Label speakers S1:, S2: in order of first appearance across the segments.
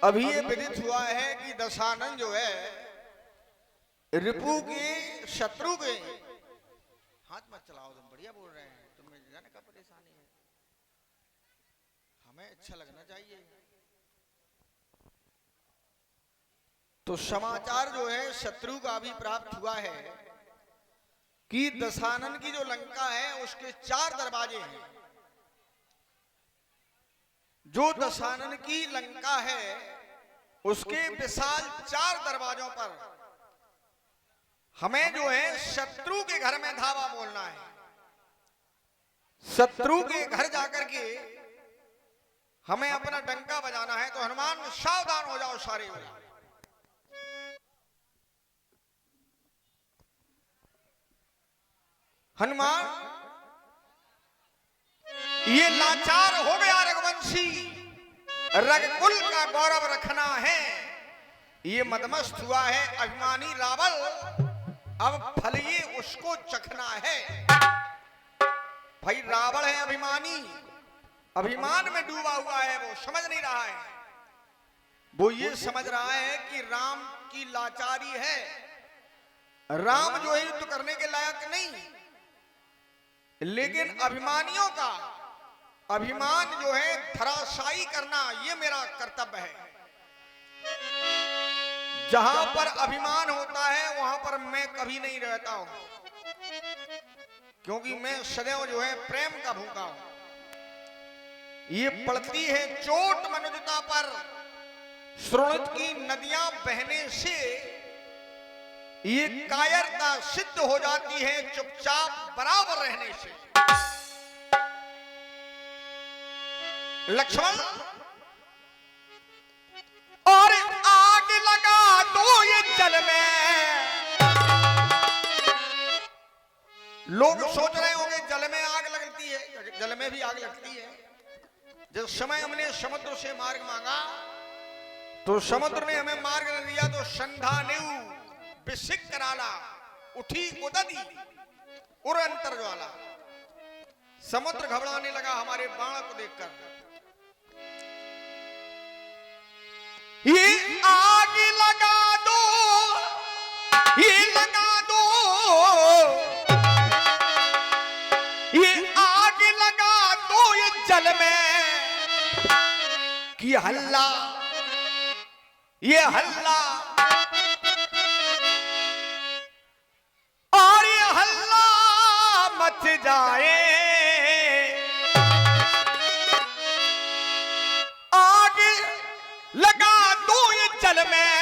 S1: अभी ये विदित हुआ है कि दशानन जो है रिपु के शत्रु के हाथ मत चलाओ, तुम बढ़िया बोल रहे हैं, तुम्हें जाने का परेशानी है, हमें अच्छा लगना चाहिए। तो समाचार जो है शत्रु का भी प्राप्त हुआ है कि दशानन की जो लंका है उसके 4 दरवाजे हैं। जो दशानन की लंका है उसके विशाल 4 दरवाजों पर हमें जो है शत्रु के घर में धावा बोलना है। शत्रु के घर जाकर के हमें अपना डंका बजाना है। तो हनुमान सावधान हो जाओ सारे हो। हनुमान ये लाचार हो गया रघुवंशी, रघुकुल का गौरव रखना है। ये मदमस्त हुआ है अभिमानी रावण, अब फल ये उसको चखना है। भाई रावण है अभिमानी, अभिमान में डूबा हुआ है, वो समझ नहीं रहा है। वो ये समझ रहा है कि राम की लाचारी है, राम जो है युद्ध करने के लायक नहीं। लेकिन अभिमानियों का अभिमान जो है धराशायी करना ये मेरा कर्तव्य है। जहां पर अभिमान होता है वहां पर मैं कभी नहीं रहता हूं, क्योंकि मैं सदैव जो है प्रेम का भूखा हूं। ये पड़ती है चोट मनुजता पर, श्रोणित की नदियां बहने से ये कायरता सिद्ध हो जाती है चुपचाप बराबर रहने से। लक्ष्मण और आग लगा दो ये जल में। लोग सोच रहे होंगे जल में आग लगती है, जल में भी आग लगती है। जिस समय हमने समुद्र से मार्ग मांगा तो समुद्र ने हमें मार्ग न दिया, तो संधा नेऊ विसिक कराला उठी उददी उर अंतर ज्वाला। समुद्र घबराने लगा हमारे बाण को देखकर। ये आग लगा दो, ये लगा दो, ये आग लगा दो ये जल में। कि हल्ला, ये हल्ला और ये हल्ला मच जाए। आग लगा दो ये जल में,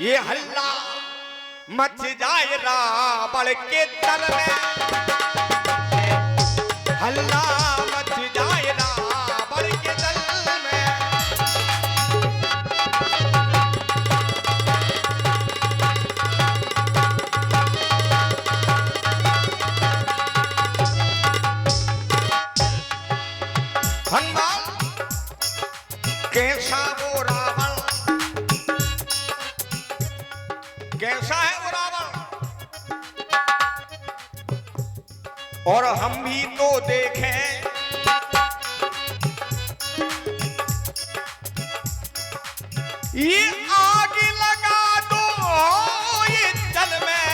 S1: ये हल्ला मच जाए रावण के दल में। हल्ला मच जाए रावण के दल में। हनुमान कैसा वो रावण, कैसा है वो रावण, और हम भी तो देखें। ये आग लगा दो ये जल में,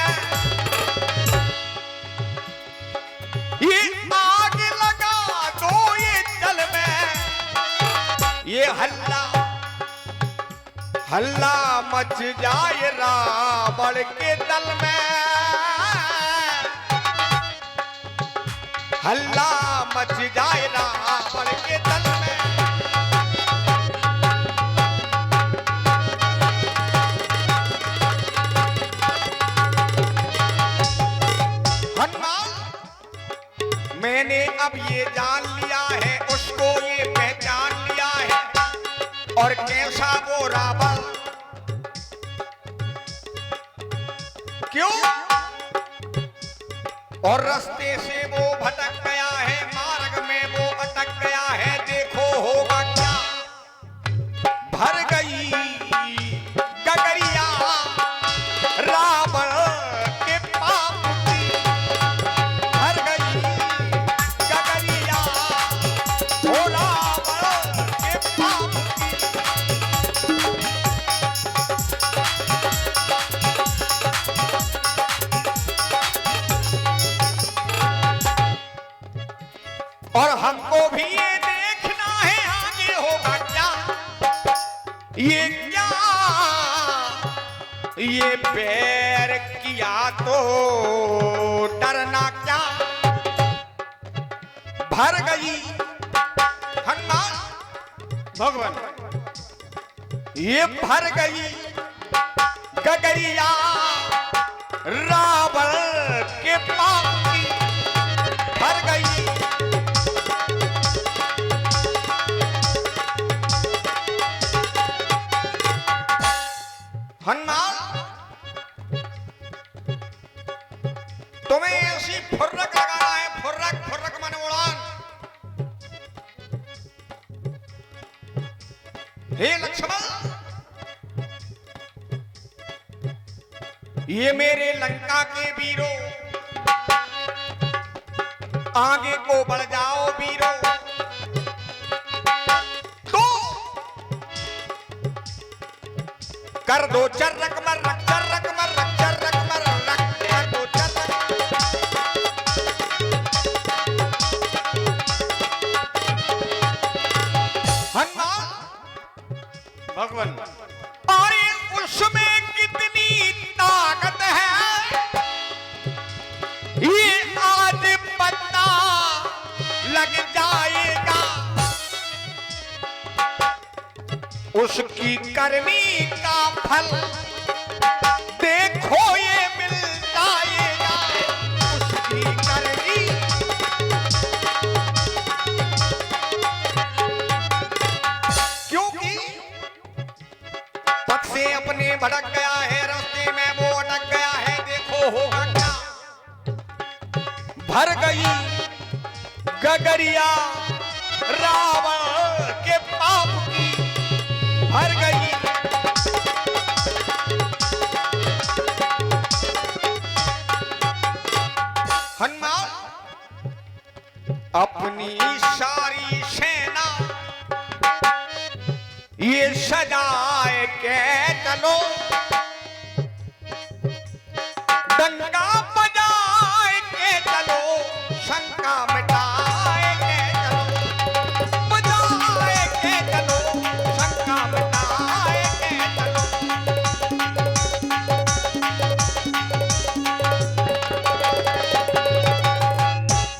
S1: ये आग लगा दो ये जल में। ये हल्ला हल्ला मच जाए रावण के दल में। हल्ला मच जाए रावण के दल में। हनुमान मैंने अब ये जान लिया है, उसको ये पहचान लिया है। और कैसा वो रावण, क्यों और रास्ते से वो भटक गया है, मार्ग में वो अटक गया है। देखो होगा क्या, भर गई गगरिया रावण के पाप की। भर गई गगरिया ओ रावण के पाप की। ये क्या ये पैर किया तो डरना क्या। भर गई हनुमान भगवान ये भर गई गगरिया रावण के पाप की भर गई। हनुमान तुम्हें ऐसी फुर्रक लगाना है, फुर्रक फुर्रक माने उड़ान। हे लक्ष्मण ये मेरे लंका के वीरों आगे को बढ़ जाओ वीरों। तो कर दो चर्रक मर्रक चर्रक मर्रक चर्रक मर्रक कर दो चर्रक। हनुमान भगवान अरे उसमें कितनी ताकत है ये आज पता लग जाएगा। उसकी करनी का फल देखो ये मिल जाएगा। उसकी करनी क्योंकि पथ से अपने भटक गया है, रास्ते में वो अटक गया है। देखो होगा क्या। भर गई गगरिया रावण के पाप की भर गई। हनुमान अपनी सारी सेना ये सजाए के चलो डंका बजाए के चलो शंका मिटाए के चलो बजाए के चलो शंका मिटाए के चलो।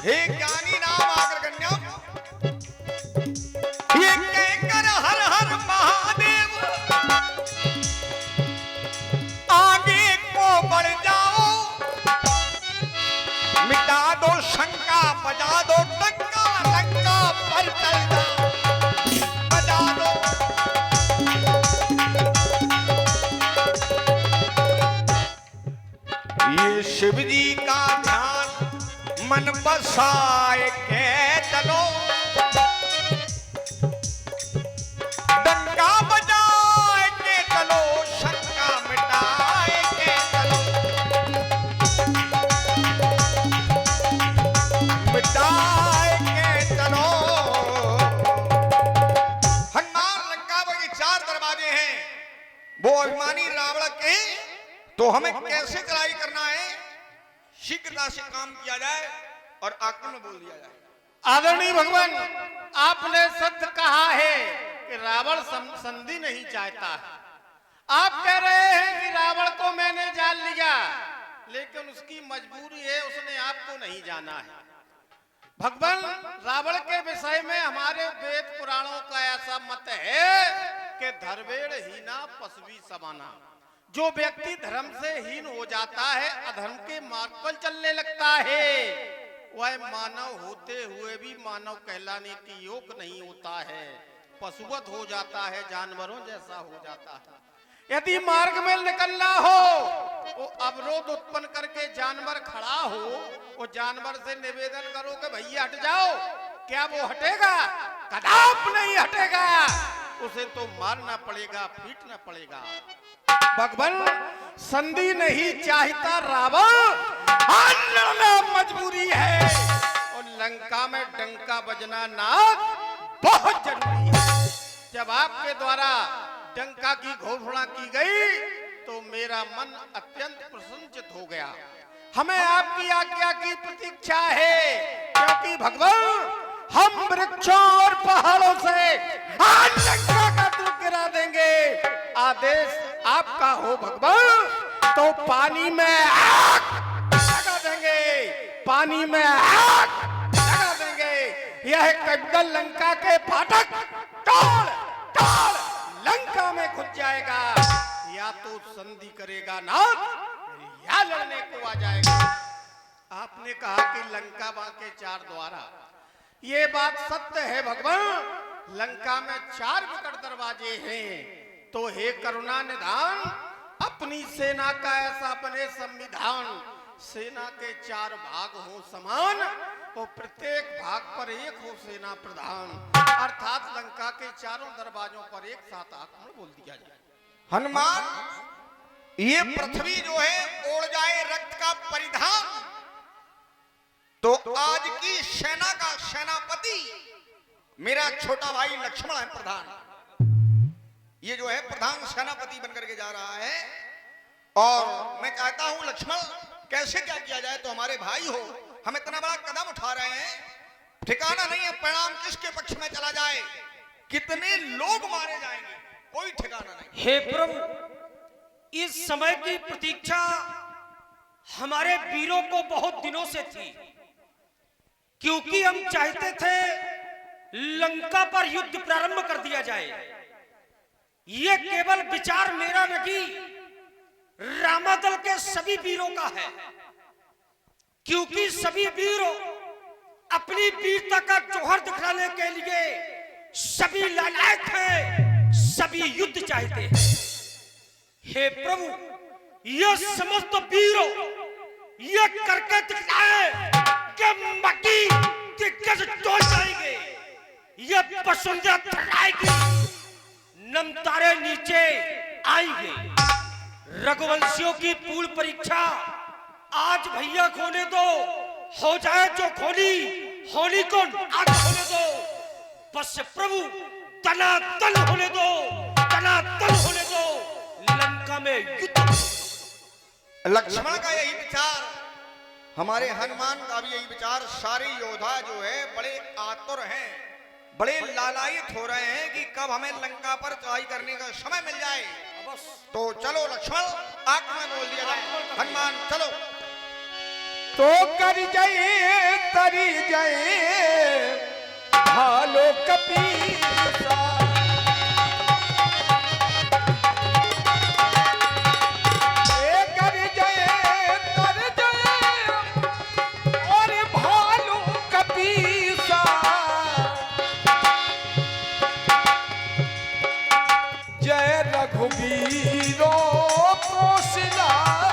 S1: हे ज्ञानी नाम आकर कन्या ये कहकर हर हर महादेव आगे को बढ़ जाओ। मिटा दो शंका बजा दो डंका लंका पर चल जाओ बजा दो। ये शिव जी का ध्यान मन बसाए के चलो डंका बजाए के चलो शंका मिटाए के चलो मिटाए के चलो। हनुमान लंका के 4 दरवाजे हैं वो अभिमानी रावण के। तो हमें कैसे चढ़ाई करना है, शीघ्रता से काम किया जाए और आक्रमण बोल दिया जाए।
S2: आदरणीय भगवान आपने सत्य कहा है कि रावण संधि नहीं चाहता है। आप कह रहे हैं कि रावण को मैंने जान लिया, लेकिन उसकी मजबूरी है, उसने आपको नहीं जाना है। भगवान रावण के विषय में हमारे वेद पुराणों का ऐसा मत है कि धर्मेण हीना पशवी समाना। जो व्यक्ति धर्म से हीन हो जाता है, अधर्म के मार्ग पर चलने लगता है, वह मानव होते हुए भी मानव कहलाने की योग्य नहीं होता है, पशुवत हो जाता है, जानवरों जैसा हो जाता है। यदि मार्ग में निकलना हो वो अवरोध उत्पन्न करके जानवर खड़ा हो, वो जानवर से निवेदन करो कि भैया हट जाओ, क्या वो हटेगा? कदाप नहीं हटेगा। उसे तो मारना पड़ेगा, पीटना पड़ेगा। भगवान संधि नहीं चाहता रावण, मजबूरी है। और लंका में डंका बजना नाग बहुत जरूरी है। जब आपके द्वारा डंका की घोषणा की गई तो मेरा मन अत्यंत प्रसन्नचित हो गया। हमें आपकी आज्ञा की प्रतीक्षा है, क्योंकि भगवान हम वृक्षों और पहाड़ों से आज लंका का दुर्ग गिरा देंगे। आदेश आपका हो भगवान तो पानी में आग लगा देंगे, पानी में आग लगा देंगे। यह कब्बल लंका के फाटक तोड़ तोड़ लंका में घुस जाएगा, या तो संधि करेगा नाथ या लड़ने को आ जाएगा। आपने कहा कि लंका बांके चार द्वारा, ये बात सत्य है भगवान। लंका में चार विकट दरवाजे हैं, तो हे करुणा निधान अपनी सेना का ऐसा बने संविधान, सेना के चार भाग हो समान और प्रत्येक भाग पर एक हो सेना प्रधान, अर्थात लंका के चारों दरवाजों पर एक साथ आक्रमण बोल दिया जाए।
S1: हनुमान, ये पृथ्वी जो है ओढ़ जाए रक्त का परिधान, तो आज की सेना का सेनापति मेरा छोटा भाई लक्ष्मण है प्रधान। ये जो है प्रधान सेनापति बनकर के जा रहा है, और मैं चाहता हूं लक्ष्मण कैसे क्या किया जाए, तो हमारे भाई हो, हम इतना बड़ा कदम उठा रहे हैं, ठिकाना नहीं है परिणाम किसके पक्ष में चला जाए, कितने लोग मारे जाएंगे, कोई ठिकाना नहीं।
S3: हे प्रभु, इस समय की प्रतीक्षा हमारे वीरों को बहुत दिनों से थी, क्योंकि हम चाहते थे लंका पर युद्ध प्रारंभ कर दिया जाए। यह केवल विचार मेरा नहीं, रामादल के सभी वीरों का है, क्योंकि सभी वीरों अपनी वीरता का जौहर दिखाने के लिए सभी लालायत हैं, सभी युद्ध चाहते हैं। हे प्रभु, यह समस्त वीरों ये करके दिखाए कि मट्टी दिग्गज तोड़ जाएंगे, ये पसंदिया थर्राएगी, नमतारे नीचे आएंगे। रघुवंशियों की पूर्ण परीक्षा आज भैया खोने दो, हो जाए जो खोली, होली को आग होने दो, बस प्रभु तनातन होने दो, तनातन होने दो, लंका में युद्ध।
S1: लक्ष्मण का यही विचार, हमारे हनुमान का भी यही विचार, सारे योद्धा जो है बड़े आतुर हैं, बड़े लालायित हो रहे हैं कि कब हमें लंका पर चढ़ाई करने का समय मिल जाए। तो चलो लक्ष्मण, आक्रमण बोल दिया जाए। हनुमान चलो।
S2: तो कर जाए तरी जाए भालो कपीसा, कर जाए तर जाए और भालो कपीसा, जय रघुवीरो कौशलाधीशा।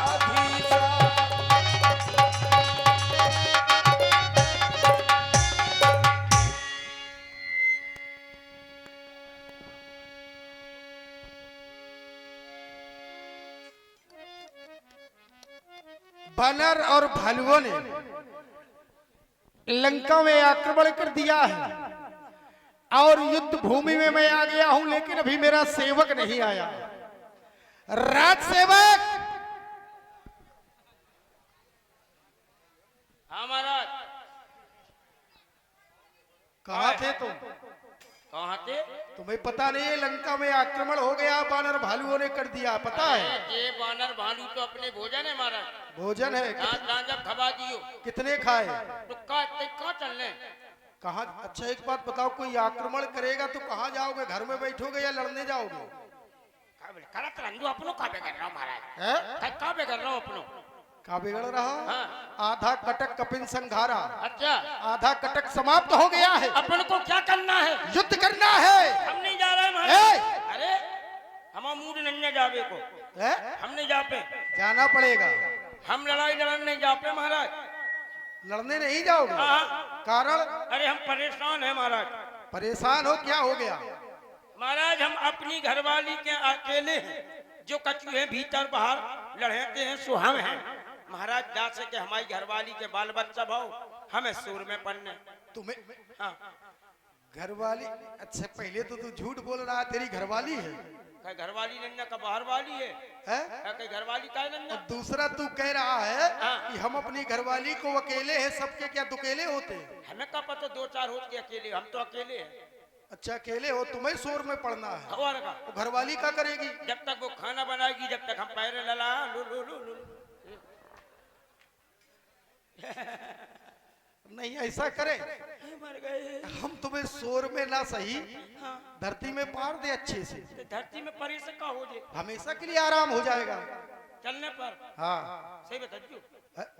S2: वानर और भालुओं ने लंका में आक्रमण कर दिया है और युद्ध भूमि में मैं आ गया हूं, लेकिन अभी मेरा सेवक नहीं आया। राज सेवक।
S4: हाँ महाराज।
S2: कहाँ थे तुम?
S4: कहाँ थे?
S2: तुम्हें पता नहीं है लंका में आक्रमण हो गया, वानर भालुओं ने कर दिया, पता है?
S4: ये वानर भालू तो अपने भोजन है महाराज।
S2: भोजन है?
S4: जब खबा दियो।
S2: कितने खाए?
S4: तो कहाँ चलने?
S2: कहाँ? अच्छा एक बात बताओ, कोई आक्रमण करेगा तो कहाँ जाओगे? घर में बैठोगे या लड़ने जाओगे?
S4: अपनों का बिगड़ रहा हूँ महाराज।
S2: है?
S4: का बिगड़ रहा हूँ अपनों?
S2: का बिगड़ रहा?
S4: हाँ।
S2: आधा कटक कपिन संघारा,
S4: अच्छा
S2: आधा कटक समाप्त हो गया है।
S4: अपन को क्या करना है?
S2: युद्ध करना है।
S4: हम नहीं जा रहे महाराज। अरे हम मूड नहीं जावे को
S2: है?
S4: हम नहीं जा पे।
S2: जाना पड़ेगा।
S4: हम लड़ाई लड़ने नहीं जा पे महाराज।
S2: लड़ने नहीं जाओगे? कारण?
S4: अरे हम परेशान है महाराज।
S2: परेशान हो? क्या हो गया
S4: महाराज? हम अपनी घरवाली के अकेले हैं, जो कचुए भीतर बाहर लड़ते हैं सो हम हैं महाराज। जा सके हमारी घरवाली के बाल बच्चा भाव हमें सूर में पड़ने।
S2: तुम्हें?
S4: हाँ।
S2: घरवाली? अच्छा पहले तो तू झूठ बोल रहा है, तेरी घरवाली है?
S4: कहीं घरवाली नन्ना का बाहर वाली है? कहीं घरवाली का नन्ना?
S2: और दूसरा तू कह रहा है
S4: हाँ।
S2: कि हम अपनी घरवाली को अकेले हैं, सबके क्या दुकेले होते हैं?
S4: हमें क्या पता दो चार होते अकेले, हम तो अकेले हैं।
S2: अच्छा अकेले हो, तुम्हें शोर में पड़ना है।
S4: और का
S2: तो घरवाली क्या करेगी?
S4: जब तक वो खाना बनाएगी, जब तक हम पैरे लला लू लू लू लू।
S2: नहीं ऐसा करे,
S4: मर गए।
S2: हम तुम्हें शोर में ना सही
S4: हाँ,
S2: धरती में पार दे अच्छे से,
S4: तो धरती में परी से का हो जे
S2: हमेशा के लिए आराम हो जाएगा।
S4: चलने पर
S2: हाँ
S4: सही बताइए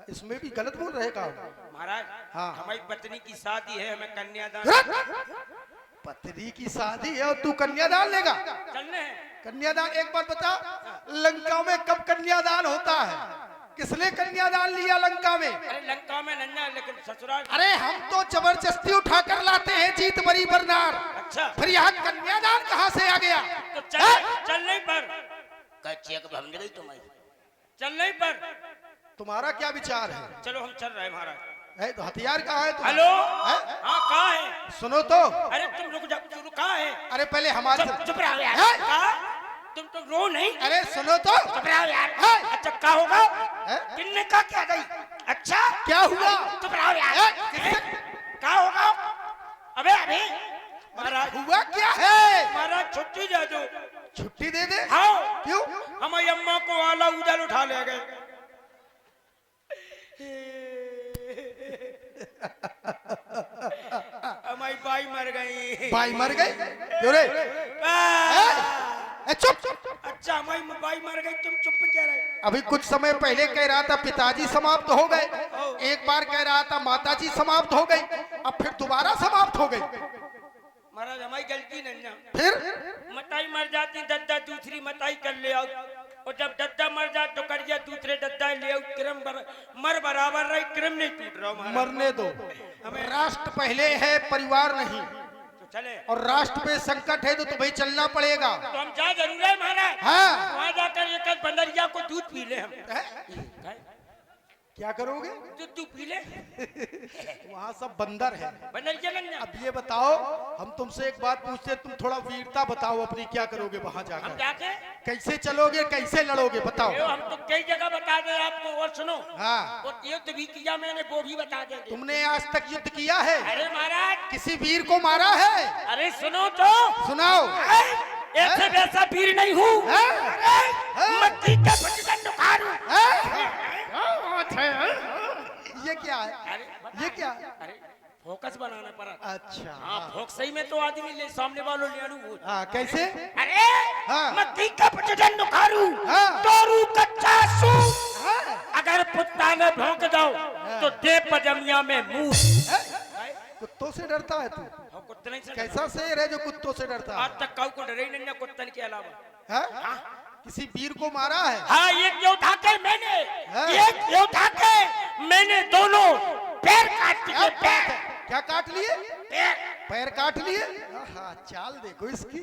S2: इसमें भी गलत बोल रहे का?
S4: महाराज।
S2: हाँ।
S4: हमारी पत्नी की शादी है, हमें कन्यादान
S2: पत्नी की शादी है और तू कन्यादान लेगा?
S4: चलने हैं।
S2: कन्यादान एक बात बता, लंका में कब कन्यादान होता है? किसने कन्यादान लिया लंका में?
S4: अरे लंका में नन्ना, लेकिन ससुराल।
S2: अरे हम तो जबरदस्ती उठा कर लाते हैं जीत बरी बरनार,
S4: अच्छा
S2: फिर यहाँ कन्यादान कहाँ से आ गया?
S4: तो चलने पर चलने पर
S2: तुम्हारा क्या विचार है?
S4: चलो हम चल रहे हैं महाराज।
S2: है तो हथियार कहाँ है तुम्हारा?
S4: हेलो,
S2: है?
S4: हाँ कहाँ है?
S2: सुनो तो,
S4: अरे तुम रुक जाओ, तुम कहाँ है?
S2: अरे पहले हमारे
S4: चुप रहो यार।
S2: है?
S4: कहाँ? तुम रो नहीं।
S2: अरे सुनो तो,
S4: चुप रहो यार।
S2: है?
S4: अच्छा क्या होगा?
S2: है?
S4: किन्ने का क्या गई? अच्छा
S2: क्या हुआ?
S4: चुप रहो यार।
S2: है?
S4: क्या होगा? अबे अबे महाराज,
S2: हुआ क्या है?
S4: महाराज छुट्टी दे दो।
S2: छुट्टी दे दे?
S4: हाँ,
S2: क्यों?
S4: हमारी अम्मा को आला उदल उठा ले गए। हमारी बाई मर गई।
S2: भाई मर गई? क्यों रे? चुप।
S4: अच्छा हमारी बाई मर गई, तुम चुप क्या रहे?
S2: अभी कुछ समय पहले कह रहा था पिताजी समाप्त हो गए, एक बार कह रहा था माताजी समाप्त हो गई, अब फिर दोबारा समाप्त हो गई।
S4: महाराज हमारी गलती नहीं ना।
S2: फिर
S4: मताई मर जाती, दद्दा दूसरी मताई कर ले आओ, और जब दद्दा मर जाए तो कर दूसरे दद्दा ले आओ। क्रम मर बराबर रही, क्रम नहीं टूट रहा महाराज।
S2: मरने दो,
S4: हमें
S2: राष्ट्र पहले है परिवार नहीं,
S4: तो चले।
S2: और राष्ट्र पे संकट है तो तुम्हें चलना पड़ेगा।
S4: तो हम जा जरूर है महाराज।
S2: हाँ।
S4: वहाँ जाकर एक बंदरिया को दूध पी ले हम।
S2: क्या करोगे?
S4: दूध पी ले।
S2: वहाँ सब बंदर है।
S4: बंदरिया लग जा।
S2: अब ये बताओ, हम तुमसे एक बात पूछते, तुम थोड़ा वीरता बताओ अपनी, क्या करोगे वहाँ
S4: हम
S2: जाकर?
S4: जाके
S2: कैसे चलोगे, कैसे लड़ोगे बताओ?
S4: ये हम तो कई जगह बता दे आपको, और सुनो।
S2: हाँ।
S4: और युद्ध भी किया मैंने, वो भी बता देंगे।
S2: तुमने आज तक युद्ध किया है?
S4: अरे महाराज,
S2: किसी वीर को मारा है?
S4: अरे सुनो तो।
S2: सुनाओ।
S4: ऐसे वैसा वीर नहीं हूँ। मक्खी का भटकन दुकान हूँ।
S2: ये क्या है?
S4: अरे
S2: ये क्या है?
S4: अरे फोकस बनाना पड़ा।
S2: अच्छा।
S4: हाँ फोकस सही में तो आदमी ले सामने वालों ले आलू।
S2: हाँ कैसे?
S4: अरे
S2: हाँ।
S4: मक्खी का भटकन दुकारू,
S2: हाँ।
S4: तोरू कच्चा सू।
S2: हाँ।
S4: अगर कुत्ता ने भौंक दो तो दे पजमिया में मुंह।
S2: कुत्तों से डरता है तू?
S4: हाँ, कुत्ते नहीं से
S2: कैसा शेर है जो कुत्तों से डरता
S4: आज
S2: है?
S4: तक काऊ को डरे ही नहीं ना कुत्तन के अलावा।
S2: हाँ? किसी वीर को मारा है?
S4: हाँ एक योद्धा के मैंने,
S2: हाँ।
S4: एक योद्धा के मैंने दोनों पैर काट
S2: क्या
S4: दिए। पैर
S2: क्या काट लिए?
S4: पैर।
S2: पैर काट लिए? हाँ चाल देखो इसकी,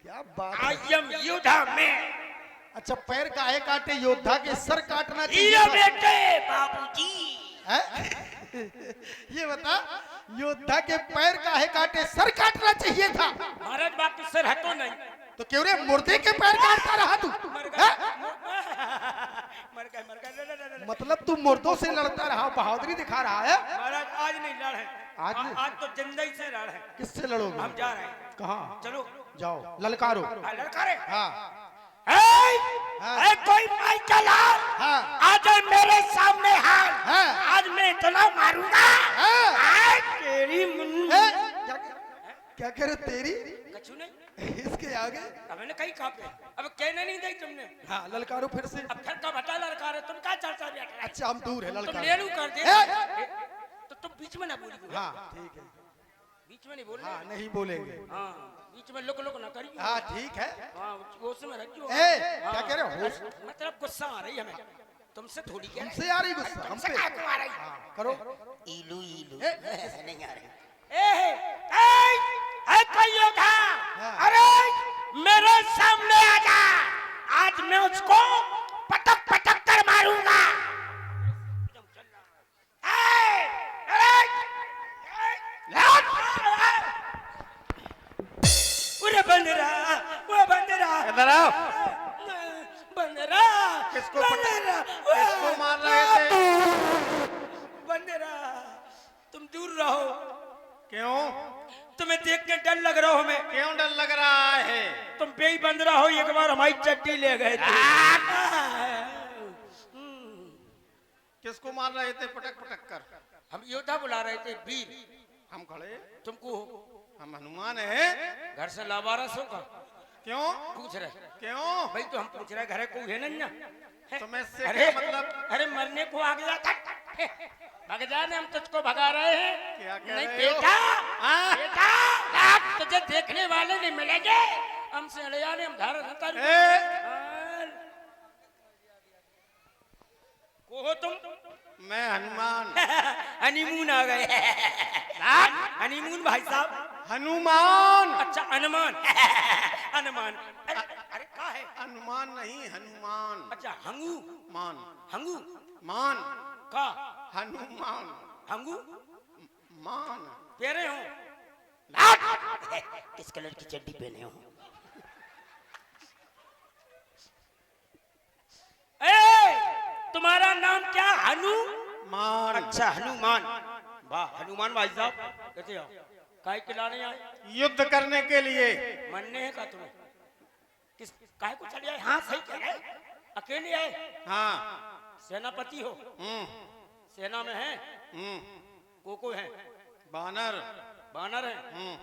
S2: क्या बात है।
S4: आई एम योद्धा में।
S2: अच्छा पैर काहे काटे? योद्धा के सर काटना चाहिए
S4: ये
S2: था।
S4: बेटे बाबूजी।
S2: हैं? ये बता, योद्धा के पैर काहे काटे? सर काटना चाहिए था।
S4: महाराज बात तो सर हटो नहीं।
S2: तो क्यों रे मुर्दे के पैर काटता रहा तू?
S4: मर गए,
S2: हैं?
S4: मर गए, मर गए। ले, ले, ले, ले।
S2: मतलब तू मुर्दों से लड़ता रहा, बहादुरी दिखा रहा है?
S4: महाराज आज नहीं लड़ है,
S2: आज नहीं?
S4: आज तो जिंदगी से लड़ है।
S2: किससे लड़ोगे?
S4: हम जा रहे हैं।
S2: कहाँ?
S4: चलो
S2: जाओ ललकारो।
S4: हाँ, लड़का रे।
S2: हाँ।
S4: हाँ। कोई माई चला।
S2: हाँ।
S4: आज मेरे सामने हाल।
S2: हाँ।
S4: आज मैं इतना मारूंगा।
S2: हाँ।
S4: आज तेरी मुन्नी।
S2: क्या कह रहे तेरी?
S4: कछु नहीं।
S2: इसके आगे?
S4: अब मैंने कहीं कहा पे, अब कहने नहीं दी तुमने।
S2: हाँ ललकारो फिर से।
S4: अब फिर का बता लड़का रे, तुम क्या चर्चा बैठ रहे?
S2: अच्छा हम दूर है
S4: तुम
S2: ललकारो।
S4: लेलू कर दे।
S2: ए!
S4: तो तुम बीच में ना बोली।
S2: हाँ ठीक है।
S4: बीच में नहीं बोल।
S2: हाँ नहीं बोलेंगे।
S4: हाँ बीच में लुक लुक ना करियो।
S2: हाँ ठीक है।
S4: हाँ होश में रखियो।
S2: ए,
S4: हाँ।
S2: क्या कह रहे हो? होश?
S4: मतलब गुस्सा आ रही है हमें तुमसे, थोड़ी क्या
S2: हमसे आ रही गुस्सा? हम
S4: तुमसे
S2: पे?
S4: क्या क्यों आ रही?
S2: हाँ, करो।
S4: इलू इलू
S2: ए,
S4: नहीं आ रही। ए कोई योद्धा,
S2: हाँ।
S4: अरे मेरे सामने आ जा। आज मैं उसको पटक पटक कर मारूंगा। अरे बंदरा, वो बंदरा,
S2: इधर आओ।
S4: बंदरा,
S2: किसको
S4: बंदरा,
S2: किसको मार रहे थे?
S4: बंदरा, तुम दूर रहो।
S2: क्यों?
S4: तुम्हें देख के डर लग रहा तुम पे ही बंद रहा हो, एक बार हमारी चट्टी ले गए थे।
S2: किसको मार रहे थे पटक पटक कर?
S4: हम योद्धा बुला रहे थे, वीर।
S2: हम खड़े,
S4: तुमको
S2: हम हनुमान हैं।
S4: घर से लावारस होगा
S2: क्यों
S4: पूछ रहे?
S2: क्यों?
S4: भाई तो हम पूछ रहे घर कोई है नहीं ना?
S2: तो मैं इससे
S4: अरे
S2: क्या मतलब?
S4: अरे मरने को आ गया था, भग जाने, हम तुझको भगा रहे हैं।
S2: क्या कह
S4: नहीं
S2: रहे हो?
S4: बेटा,
S2: हाँ?
S4: बेटा तुझे देखने वाले नहीं मिलेंगे, हमसे अड़िया ने हम धारा धंता को हो तुम।
S2: मैं हनुमान।
S4: हनीमून आ गए। हनीमून भाई साहब।
S2: हनुमान।
S4: अच्छा अनुमान। अनुमान। अरे अरे कहा है?
S2: हनुमान नहीं, हनुमान।
S4: अच्छा हंगू
S2: मान।
S4: हंगू
S2: मान।
S4: का
S2: हनुमान।
S4: हंगू
S2: मान।
S4: पहने हो? किस कलर की चड्डी पहने हो? तुम्हारा नाम क्या?
S2: मान।
S4: अच्छा हनुमान। वाह हनुमान भाई साहब, कैसे हो? काय खिलाने आए?
S2: युद्ध करने के लिए।
S4: मरने है का तुम्हें? किस काय को चले आए? हाँ सही कह रहे, अकेले आए?
S2: हाँ।
S4: सेनापति हो? सेना में है? को है?
S2: बानर।
S4: बानर है?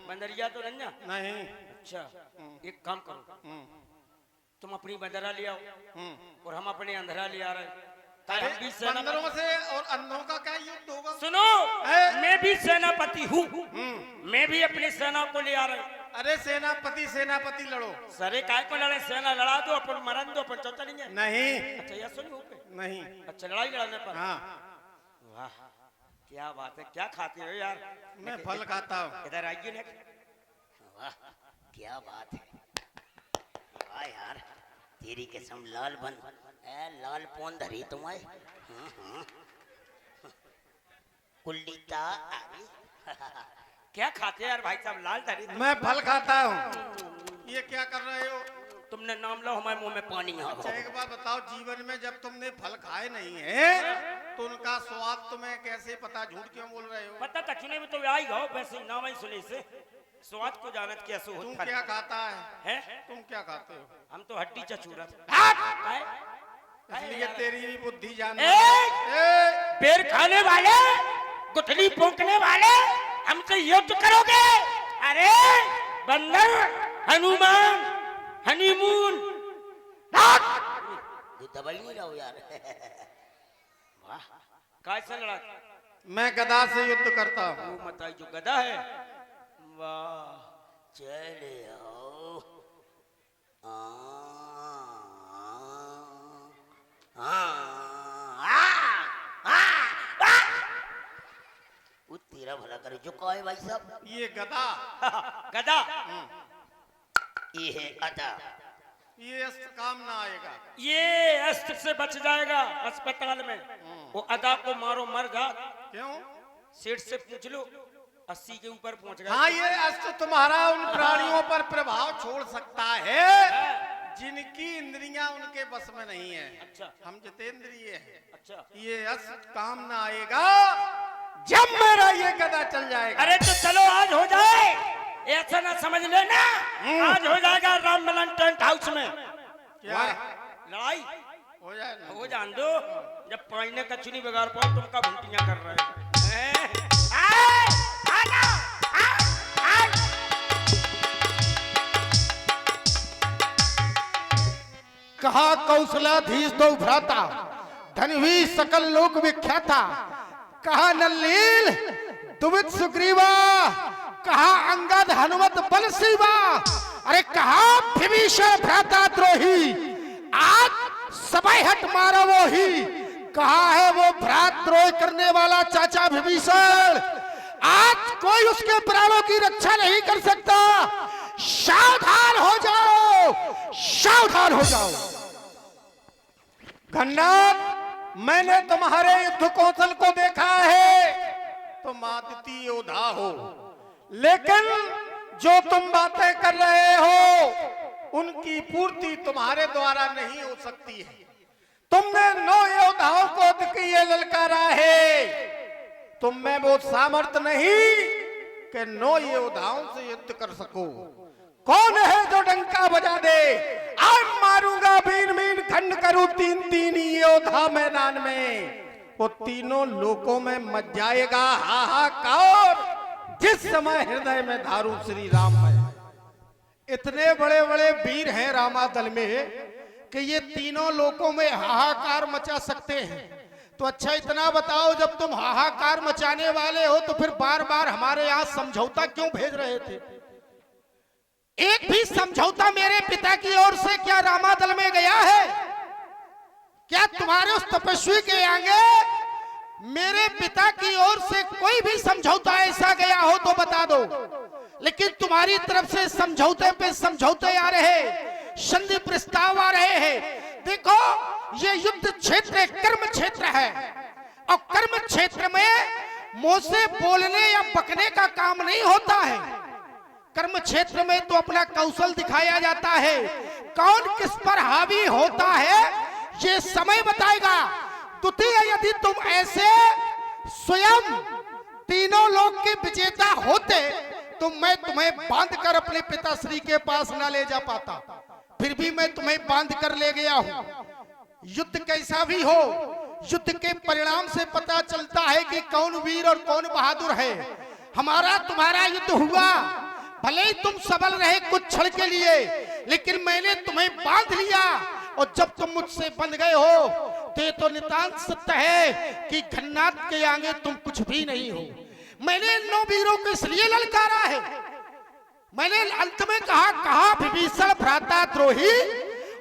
S4: बंदरिया तो नहीं?
S2: नहीं।
S4: अच्छा एक काम करो, तुम अपनी बंदरा ले आओ और हम अपने अंधरा ले आ रहे हैं।
S2: अरे
S4: हम भी सेनापति।
S2: बंदरों से और अंधों का क्या युद्ध होगा?
S4: सुनो, मैं भी सेनापति हूँ, मैं भी अपनी सेना को ले आ रहा हूँ।
S2: अरे सेनापति सेनापति लड़ो।
S4: सरे काय को लड़े? सेना लड़ा दो, अपन मरन दो, अपन चौथा नहीं है।
S2: नहीं।
S4: अच्छा यह सुन पे
S2: नहीं।
S4: अच्छा लड़ाई लड़ाने पर।
S2: हाँ।
S4: वाह क्या बात है, क्या खाते हो यार?
S2: मैं फल खाता हूँ।
S4: इधर आइए ना। वाह क्या बात है, वाह यार तेरी कसम लाल बन लाल पौन धरी तुम्हारे। कुल्लीता क्या खाते यार भाई साहब? लाल धरी।
S2: मैं फल खाता हूँ। ये क्या कर रहे हो?
S4: तुमने नाम लो, हमारे मुंह में पानी आ
S2: अच्छा एक बात बताओ, जीवन में जब तुमने फल खाए नहीं है तो उनका स्वाद तुम्हें कैसे पता? झूठ क्यों बोल रहे हो?
S4: पता कचने में तो आई हो, वैसे नाम ही सुने से स्वाद को जानत कैसे
S2: तुम
S4: होता
S2: क्या खाता है?
S4: है?
S2: तुम क्या खाते हो?
S4: हम तो हड्डी चचूरा।
S2: इसलिए तेरी भी बुद्धि जान।
S4: पेड़ खाने वाले, गुठली फूंकने वाले, हमसे युद्ध करोगे? अरे बंदर, हनुमान, हनीमून, दवाई नहीं रहो यार। वाह कैसे लड़ा?
S2: मैं गदा से युद्ध करता हूँ।
S4: वो मताई जो गदा है। वाह चले आओ। तेरा भला करे जो कहे भाई साहब।
S2: ये गदा।
S4: गदा ये है गदा।
S2: ये अस्त्र काम ना आएगा।
S4: ये अस्त्र से बच जाएगा अस्पताल में। वो अदा को मारो मर जा।
S2: क्यों?
S4: सेठ से पूछ लो, 80 के ऊपर पहुंच गए।
S2: हाँ ये अस्त्र तुम्हारा उन प्राणियों पर प्रभाव छोड़ सकता है जिनकी इंद्रियां उनके बस में नहीं है।
S4: अच्छा
S2: हम जितेंद्रिय हैं।
S4: अच्छा
S2: ये अस्त्र काम ना आएगा जब मेरा ये गदा चल जाएगा।
S4: अरे तो चलो आज हो जाए, ऐसा ना समझ लेना। आज हो जाएगा राममलन टेंट हाउस में।
S2: क्या
S4: लड़ाई
S2: हो जाए ना?
S4: हो जान दो, जब पाइने का चुनी बगार पाओ तुम का घंटियां कर रहे हो।
S5: कहा कौशलाधीश दो भ्राता, धनवी सकल लोक विख्याता। कहा नल्लील दुवित सुग्रीवा, कहा अंगद हनुमत बल शिवा। अरे कहा विभीषण भ्राता द्रोही, आज सबै हट मारो वो ही। कहा है वो भ्रातद्रोह करने वाला चाचा विभीषण, आज कोई उसके प्राणों की रक्षा नहीं कर सकता। सावधान हो जाओ, सावधान हो जाओ।
S2: घननाथ, मैंने तुम्हारे युद्ध कौशल को देखा है, तुम आदित्य योद्धा हो, लेकिन जो तुम बातें कर रहे हो उनकी पूर्ति तुम्हारे द्वारा नहीं हो सकती है। तुमने 9 योद्धाओं को अद्वितीय ललकारा है, तुम में वो सामर्थ्य नहीं कि 9 योद्धाओं से युद्ध कर सको। कौन है जो डंका बजा दे? आज मारूंगा बीन बीन खंड करूं तीन तीन योद्धा मैदान में। वो तीनों लोकों में मच जाएगा हाहाकार जिस समय हृदय में धारू श्री राम है।
S5: इतने बड़े बड़े वीर हैं रामादल में कि ये तीनों लोकों में हाहाकार मचा सकते हैं। तो अच्छा इतना बताओ, जब तुम हाहाकार मचाने वाले हो तो फिर बार बार हमारे यहाँ समझौता क्यों भेज रहे थे? एक भी समझौता मेरे पिता की ओर से क्या रामादल में गया है? क्या तुम्हारे उस तपस्वी के आगे मेरे पिता की ओर से कोई भी समझौता ऐसा गया हो तो बता दो। लेकिन तुम्हारी तरफ से समझौते पे समझौते आ रहे, संधि प्रस्ताव आ रहे हैं। देखो, ये युद्ध क्षेत्र कर्म क्षेत्र है और कर्म क्षेत्र में मुंह से बोलने या बकने का काम नहीं होता है। कर्म क्षेत्र में तो अपना कौशल दिखाया जाता है। कौन किस पर हावी होता है ये समय बताएगा। द्वितीय, यदि तुम ऐसे स्वयं तीनों लोग के विजेता होते तो मैं तुम्हें बांधकर अपने पिताश्री के पास न ले जा पाता। फिर भी मैं तुम्हें बांध कर ले गया हूं। युद्ध कैसा भी हो, युद्ध के परिणाम से पता चलता है कि कौन वीर और कौन बहादुर है। हमारा तुम्हारा युद्ध हुआ, भले ही तुम सबल रहे कुछ क्षण के लिए, लेकिन मैंने तुम्हें बांध लिया। और जब तुम मुझसे बंध गए हो तो ये तो नितांत सत्य है कि घन्नाथ के आगे तुम कुछ भी नहीं हो। मैंने इन 9 वीरों को इसलिए ललकारा है। मैंने अंत में कहा विभीषण भ्राता द्रोही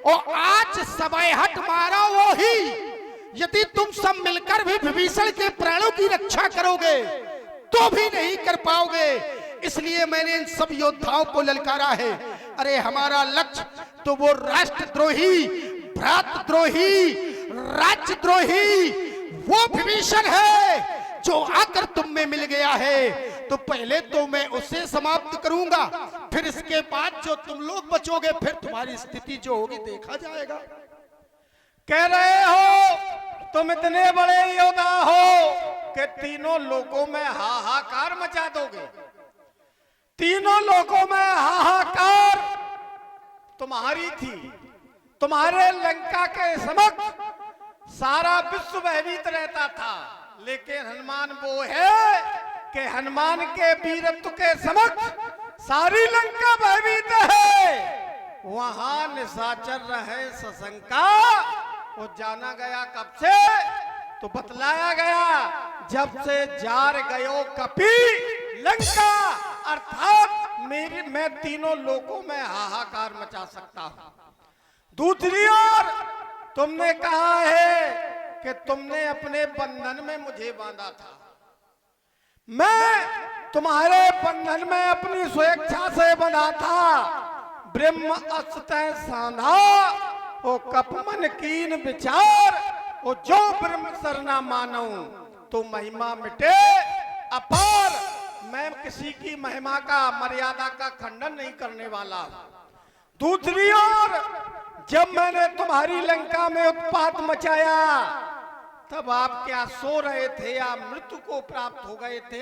S5: और आज समय हट मारा वो ही। यदि तुम सब मिलकर भी विभीषण के प्राणों की रक्षा करोगे तो भी नहीं कर पाओगे। इसलिए मैंने इन सब योद्धाओं को ललकारा है। अरे हमारा लक्ष्य तो वो राष्ट्रद्रोही, भ्रातृद्रोही, राज्यद्रोही वो विभीषण है जो आकर तुम में मिल गया है। तो पहले तो मैं उसे समाप्त करूंगा, फिर इसके बाद जो तुम लोग बचोगे फिर तुम्हारी स्थिति जो होगी देखा जाएगा।
S2: कह रहे हो तुम इतने बड़े योद्धा हो कि तीनों लोगों में हाहाकार मचा दोगे। तीनों लोगों में हाहाकार तुम्हारी थी। तुम्हारे लंका के समक्ष सारा विश्व भयभीत रहता था, लेकिन हनुमान वो है कि हनुमान के वीरत्व के समक्ष सारी लंका भयभीत है। वहां निशाचर रहे सशंका, वो जाना गया कब से तो बतलाया गया जब से जार गयो कपि लंका। अर्थात मैं तीनों लोगों में हाहाकार मचा सकता हूं। दूसरी ओर तुमने कहा है कि तुमने अपने बंधन में मुझे बांधा था। मैं तुम्हारे बंधन में अपनी स्वेच्छा से बंधा था। ब्रह्म अस्तय सांधा ओ कप मन कीन विचार ओ जो ब्रह्म सरना मानो तो महिमा मिटे अपार। मैं किसी की महिमा का, मर्यादा का खंडन नहीं करने वाला। दूसरी ओर जब मैंने तुम्हारी लंका में उत्पात मचाया तब आप क्या सो रहे थे या मृत्यु को प्राप्त हो गए थे?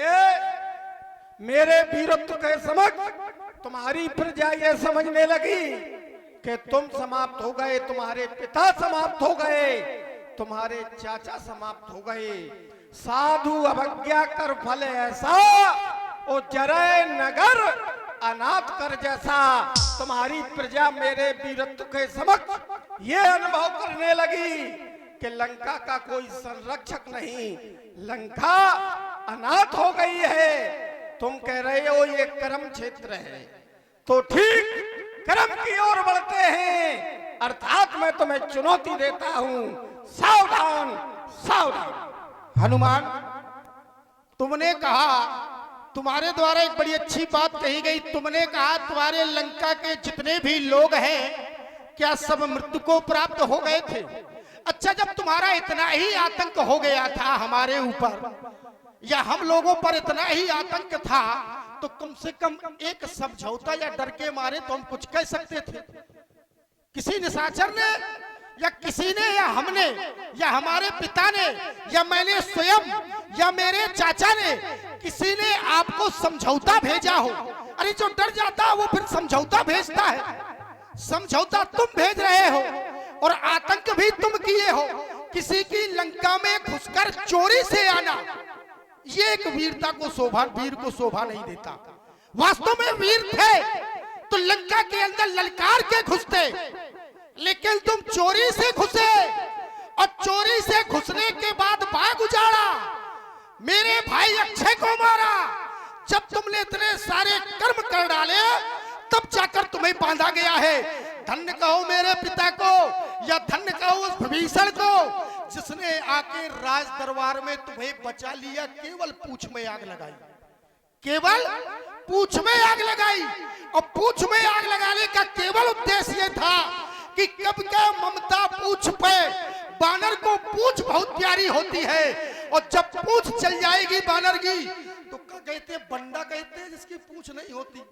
S2: मेरे वीरत्व के समक्ष तुम्हारी प्रजा यह समझने लगी कि तुम समाप्त हो गए, तुम्हारे पिता समाप्त हो गए, तुम्हारे चाचा समाप्त हो गए। साधु अवज्ञा कर फल ऐसा ओ जरे नगर अनाथ कर जैसा। तुम्हारी प्रजा मेरे वीरत्व के समक्ष ये अनुभव करने लगी कि लंका का कोई संरक्षक नहीं, लंका अनाथ हो गई है। तुम कह रहे हो ये कर्म क्षेत्र है, तो ठीक कर्म की ओर बढ़ते हैं। अर्थात मैं तुम्हें चुनौती देता हूं, सावधान सावधान।
S5: हनुमान, तुमने कहा, तुम्हारे द्वारा एक बड़ी अच्छी बात कही गई। तुमने कहा तुम्हारे लंका के जितने भी लोग हैं क्या सब मृत्यु को प्राप्त हो गए थे। अच्छा, जब तुम्हारा इतना ही आतंक हो गया था हमारे ऊपर या हम लोगों पर इतना ही आतंक था तो कम से कम एक समझौता या डर के मारे तो हम कुछ कह सकते थे। किसी निशाचर ने या किसी ने या हमने या हमारे पिता ने या मैंने स्वयं या मेरे चाचा ने किसी ने आपको समझौता भेजा हो अरे जो डर जाता है वो फिर समझौता भेजता है। समझौता तुम भेज रहे हो और आतंक भी तुम किए हो। किसी की लंका में घुसकर चोरी से आना, ये एक वीरता को वीर को शोभा नहीं देता। वास्तव में वीर थे तो लंका के अंदर ललकार के घुसते, लेकिन तुम चोरी से घुसे और चोरी से घुसने के बाद बाग उजाड़ा, मेरे भाई अक्षय को मारा। जब तुमने इतने सारे कर्म कर डाले तब जाकर तुम्हें बांधा गया है। धन्य कहो मेरे पिता को या धन्य कहो उस विभीषण को जिसने आके राज दरबार में तुम्हें बचा लिया। केवल पूंछ में आग लगाई, केवल पूंछ में आग लगाई। और पूंछ में आग लगाने का केवल उद्देश्य यह था कि कब क्या ममता पूंछ पे, बानर को पूंछ बहुत प्यारी होती है और जब पूंछ चल जाएगी बानर की तो क्या कहते हैं, बंडा कहते हैं जिसकी पूंछ नहीं होती।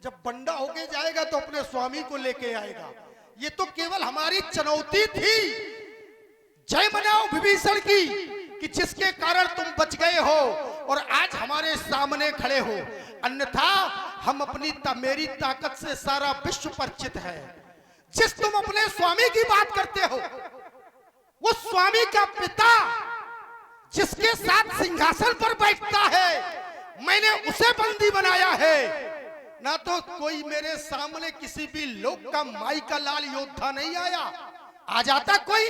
S5: जब बंडा होके जाएगा तो अपने स्वामी को लेके आएगा। ये तो केवल हमारी चुनौती थी। जय मनाओ विभीषण की कि जिसके कारण तुम बच गए हो और आज हमारे सामने खड़े हो। अन्यथा हम मेरी ताकत से सारा विश्व परिचित है। जिस तुम अपने स्वामी की बात करते हो, वो स्वामी का पिता जिसके साथ सिंहासन पर बैठता है, मैंने उसे बंदी बनाया है। ना तो कोई मेरे सामने किसी भी लोक का माई का लाल योद्धा नहीं आया। आ जाता कोई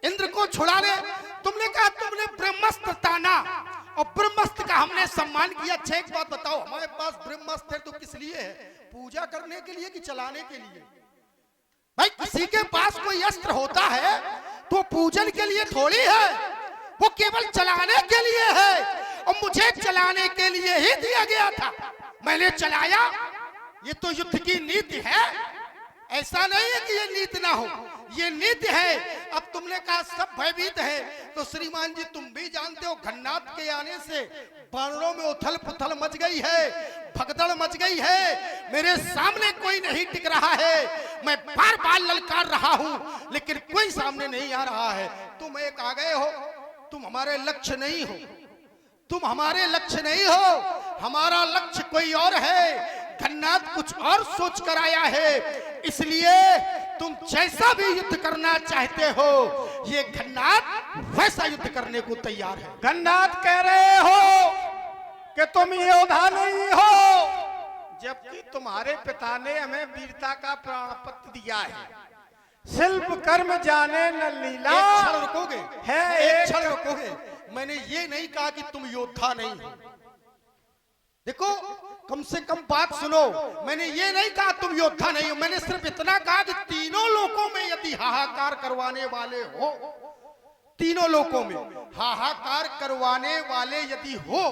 S5: इंद्र को छुड़ाने। तुमने कहा तुमने ब्रह्मास्त्र ताना और ब्रह्मास्त्र का हमने सम्मान किया। अच्छा एक बात बताओ, हमारे पास ब्रह्मास्त्र तो किस लिए है? पूजा करने के लिए कि चलाने के लिए? भाई किसी के पास कोई अस्त्र होता है तो पूजन के लिए थोड़ी है, वो केवल चलाने के लिए है। और मुझे चलाने के लिए ही दिया गया था, मैंने चलाया। ये तो युद्ध की नीति है। ऐसा नहीं है कि ये नीति ना हो, ये नीति है। अब तुमने कहा सब भयभीत है, तो श्रीमान जी तुम भी जानते हो घन्नाथ के आने से बानरों में उथल पुथल मच गई है, भगदड़ मच गई है। मेरे सामने कोई नहीं टिक रहा है। मैं बार बार ललकार रहा हूं लेकिन कोई सामने नहीं आ रहा है। तुम एक आ गए हो, तुम हमारे लक्ष्य नहीं हो, तुम हमारे लक्ष्य नहीं हो। हमारा लक्ष्य कोई और है। घन्नाथ कुछ और सोच कर आया है, इसलिए तुम जैसा भी युद्ध करना चाहते हो ये घन्नाथ वैसा युद्ध करने को तैयार है।
S2: घन्नाथ कह रहे हो कि तुम योद्धा नहीं हो, जबकि तुम्हारे पिता ने हमें वीरता का प्राणपत्र दिया है। शिल्प कर्म जाने न लीला।
S5: एक क्षण रुकोगे?
S2: है
S5: एक क्षण रुकोगे? मैंने ये नहीं कहा कि तुम योद्धा नहीं हो। देखो कम से कम बात सुनो, मैंने ये नहीं कहा तुम योद्धा नहीं हो। मैंने सिर्फ इतना कहा कि तीनों लोकों में यदि हाहाकार करवाने वाले हो, तीनों लोकों में हाहाकार करवाने वाले यदि हो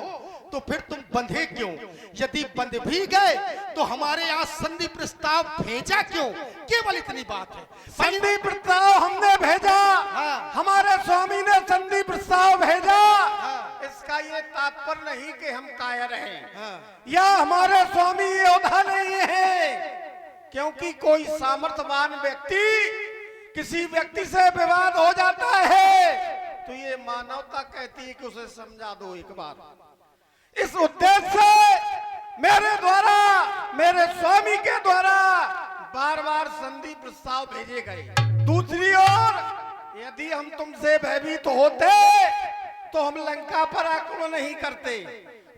S5: तो फिर तुम बंधे क्यों? यदि बंध भी गए तो हमारे यहाँ संधि प्रस्ताव भेजा क्यों? केवल इतनी बात है।
S2: संधि प्रस्ताव हमने भेजा, हमारे स्वामी ने संधि प्रस्ताव भेजा। इसका ये तात्पर्य नहीं कि हम कायर हैं या हमारे स्वामी योद्धा नहीं है। क्योंकि कोई सामर्थ्यवान व्यक्ति किसी व्यक्ति से विवाद हो जाता है तो ये मानवता कहती है कि उसे समझा दो एक बार। इस उद्देश्य से मेरे द्वारा, मेरे स्वामी के द्वारा बार बार संधि प्रस्ताव भेजे गए। दूसरी ओर यदि हम तुमसे भयभीत होते तो हम लंका पर आक्रमण नहीं करते।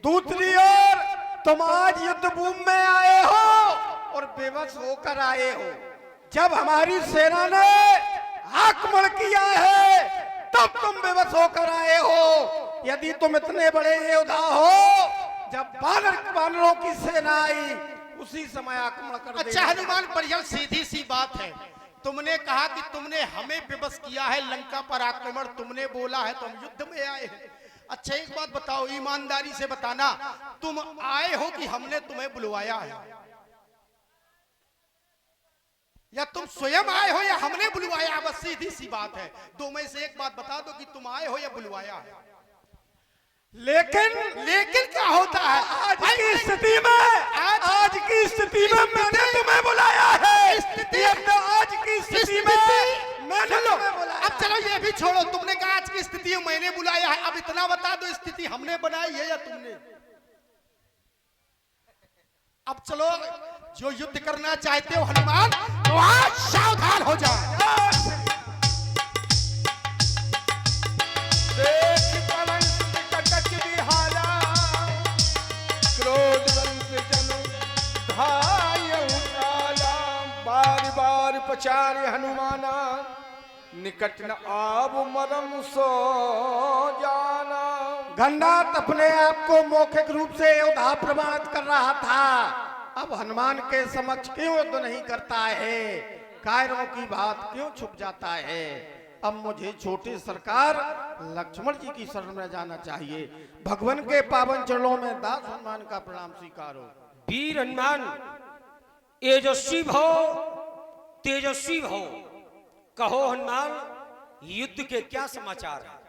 S2: दूसरी ओर तुम आज युद्ध भूमि में आए हो और बेबस होकर आए हो। जब हमारी सेना ने आक्रमण किया है तब तुम बेबस होकर आए हो। यदि तुम इतने बड़े योद्धा हो, जब बानरों की सेना आई उसी समय आक्रमण कर।
S5: अच्छा हनुमान परिजन, सीधी सी बात है। तुमने कहा कि तुमने हमें विवश किया है लंका पर आक्रमण, तुमने बोला है तो हम युद्ध में आए हैं। अच्छा एक बात बताओ, ईमानदारी से बताना, तुम आए हो कि हमने तुम्हें बुलवाया है? या तुम स्वयं आए हो या हमने बुलवाया? बस सीधी सी बात है। दो में से एक बात बता दो कि तुम आए हो या बुलवाया है। लेकिन क्या होता है
S2: आज की स्थिति में? आज की स्थिति में मैंने तुम्हें बुलाया है। आज की स्थिति में मैंने तुम्हें बुलाया।
S5: अब चलो ये भी छोड़ो, तुमने कहा आज की स्थिति में मैंने बुलाया है। अब इतना बता दो, स्थिति हमने बनाई है या तुमने? अब चलो, जो युद्ध करना चाहते हो हनुमान, तो आज सावधान हो जाओ।
S1: देख पवन कटक बिहाला, क्रोध वंश जनु धायउ काला। बार बार पचारे हनुमाना, निकट न आव मरम सो जाना।
S2: गन्नाथ अपने आप को मौखिक रूप से योद्धा प्रमाणित कर रहा था। अब हनुमान के समक्ष क्यों युद्ध नहीं करता है, कायरों की बात क्यों छुप जाता है। अब मुझे छोटे सरकार लक्ष्मण जी की शरण में जाना चाहिए। भगवान के पावन चरणों में दास हनुमान का प्रणाम स्वीकारो।
S3: वीर हनुमान, तेजस्वी भव, तेजस्वी भव। कहो हनुमान, युद्ध के क्या समाचार है?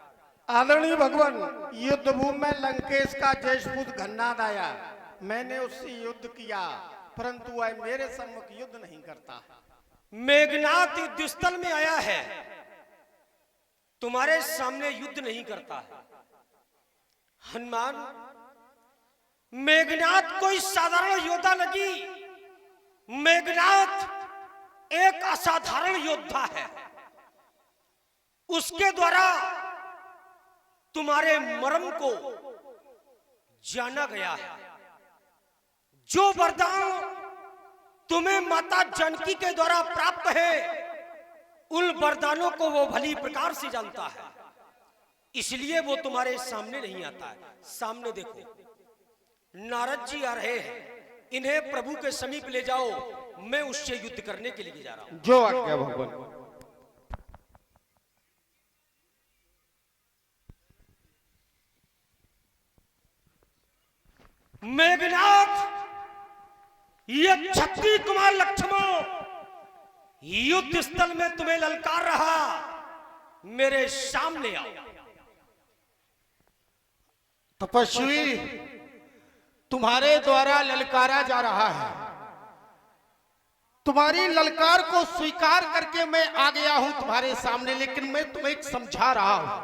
S2: आदरणीय भगवान, युद्ध भूमि में लंकेश का ज्येष्ठपुत्र घन्नाद आया। मैंने उससे युद्ध किया, परंतु वह मेरे सम्मुख युद्ध नहीं करता।
S3: मेघनाथ युद्ध स्थल में आया है, तुम्हारे सामने युद्ध नहीं करता है। हनुमान, मेघनाथ कोई साधारण योद्धा लगी, मेघनाथ एक असाधारण योद्धा है। उसके द्वारा तुम्हारे मर्म को जाना गया है। जो वरदान तुम्हें माता जानकी के द्वारा प्राप्त है, उन वरदानों को वो भली प्रकार से जानता है, इसलिए वो तुम्हारे सामने नहीं आता है। सामने देखो, नारद जी आ रहे हैं, इन्हें प्रभु के समीप ले जाओ, मैं उससे युद्ध करने के लिए जा रहा हूं।
S2: जो आज्ञा भगवान।
S3: मेघनाथ, ये क्षत्रिय कुमार लक्ष्मण युद्ध स्थल में तुम्हें ललकार रहा, मेरे सामने आओ।
S5: तपस्वी, तुम्हारे द्वारा ललकारा जा रहा है। तुम्हारी ललकार को स्वीकार करके मैं आ गया हूं तुम्हारे सामने, लेकिन मैं तुम्हें एक समझा रहा हूं,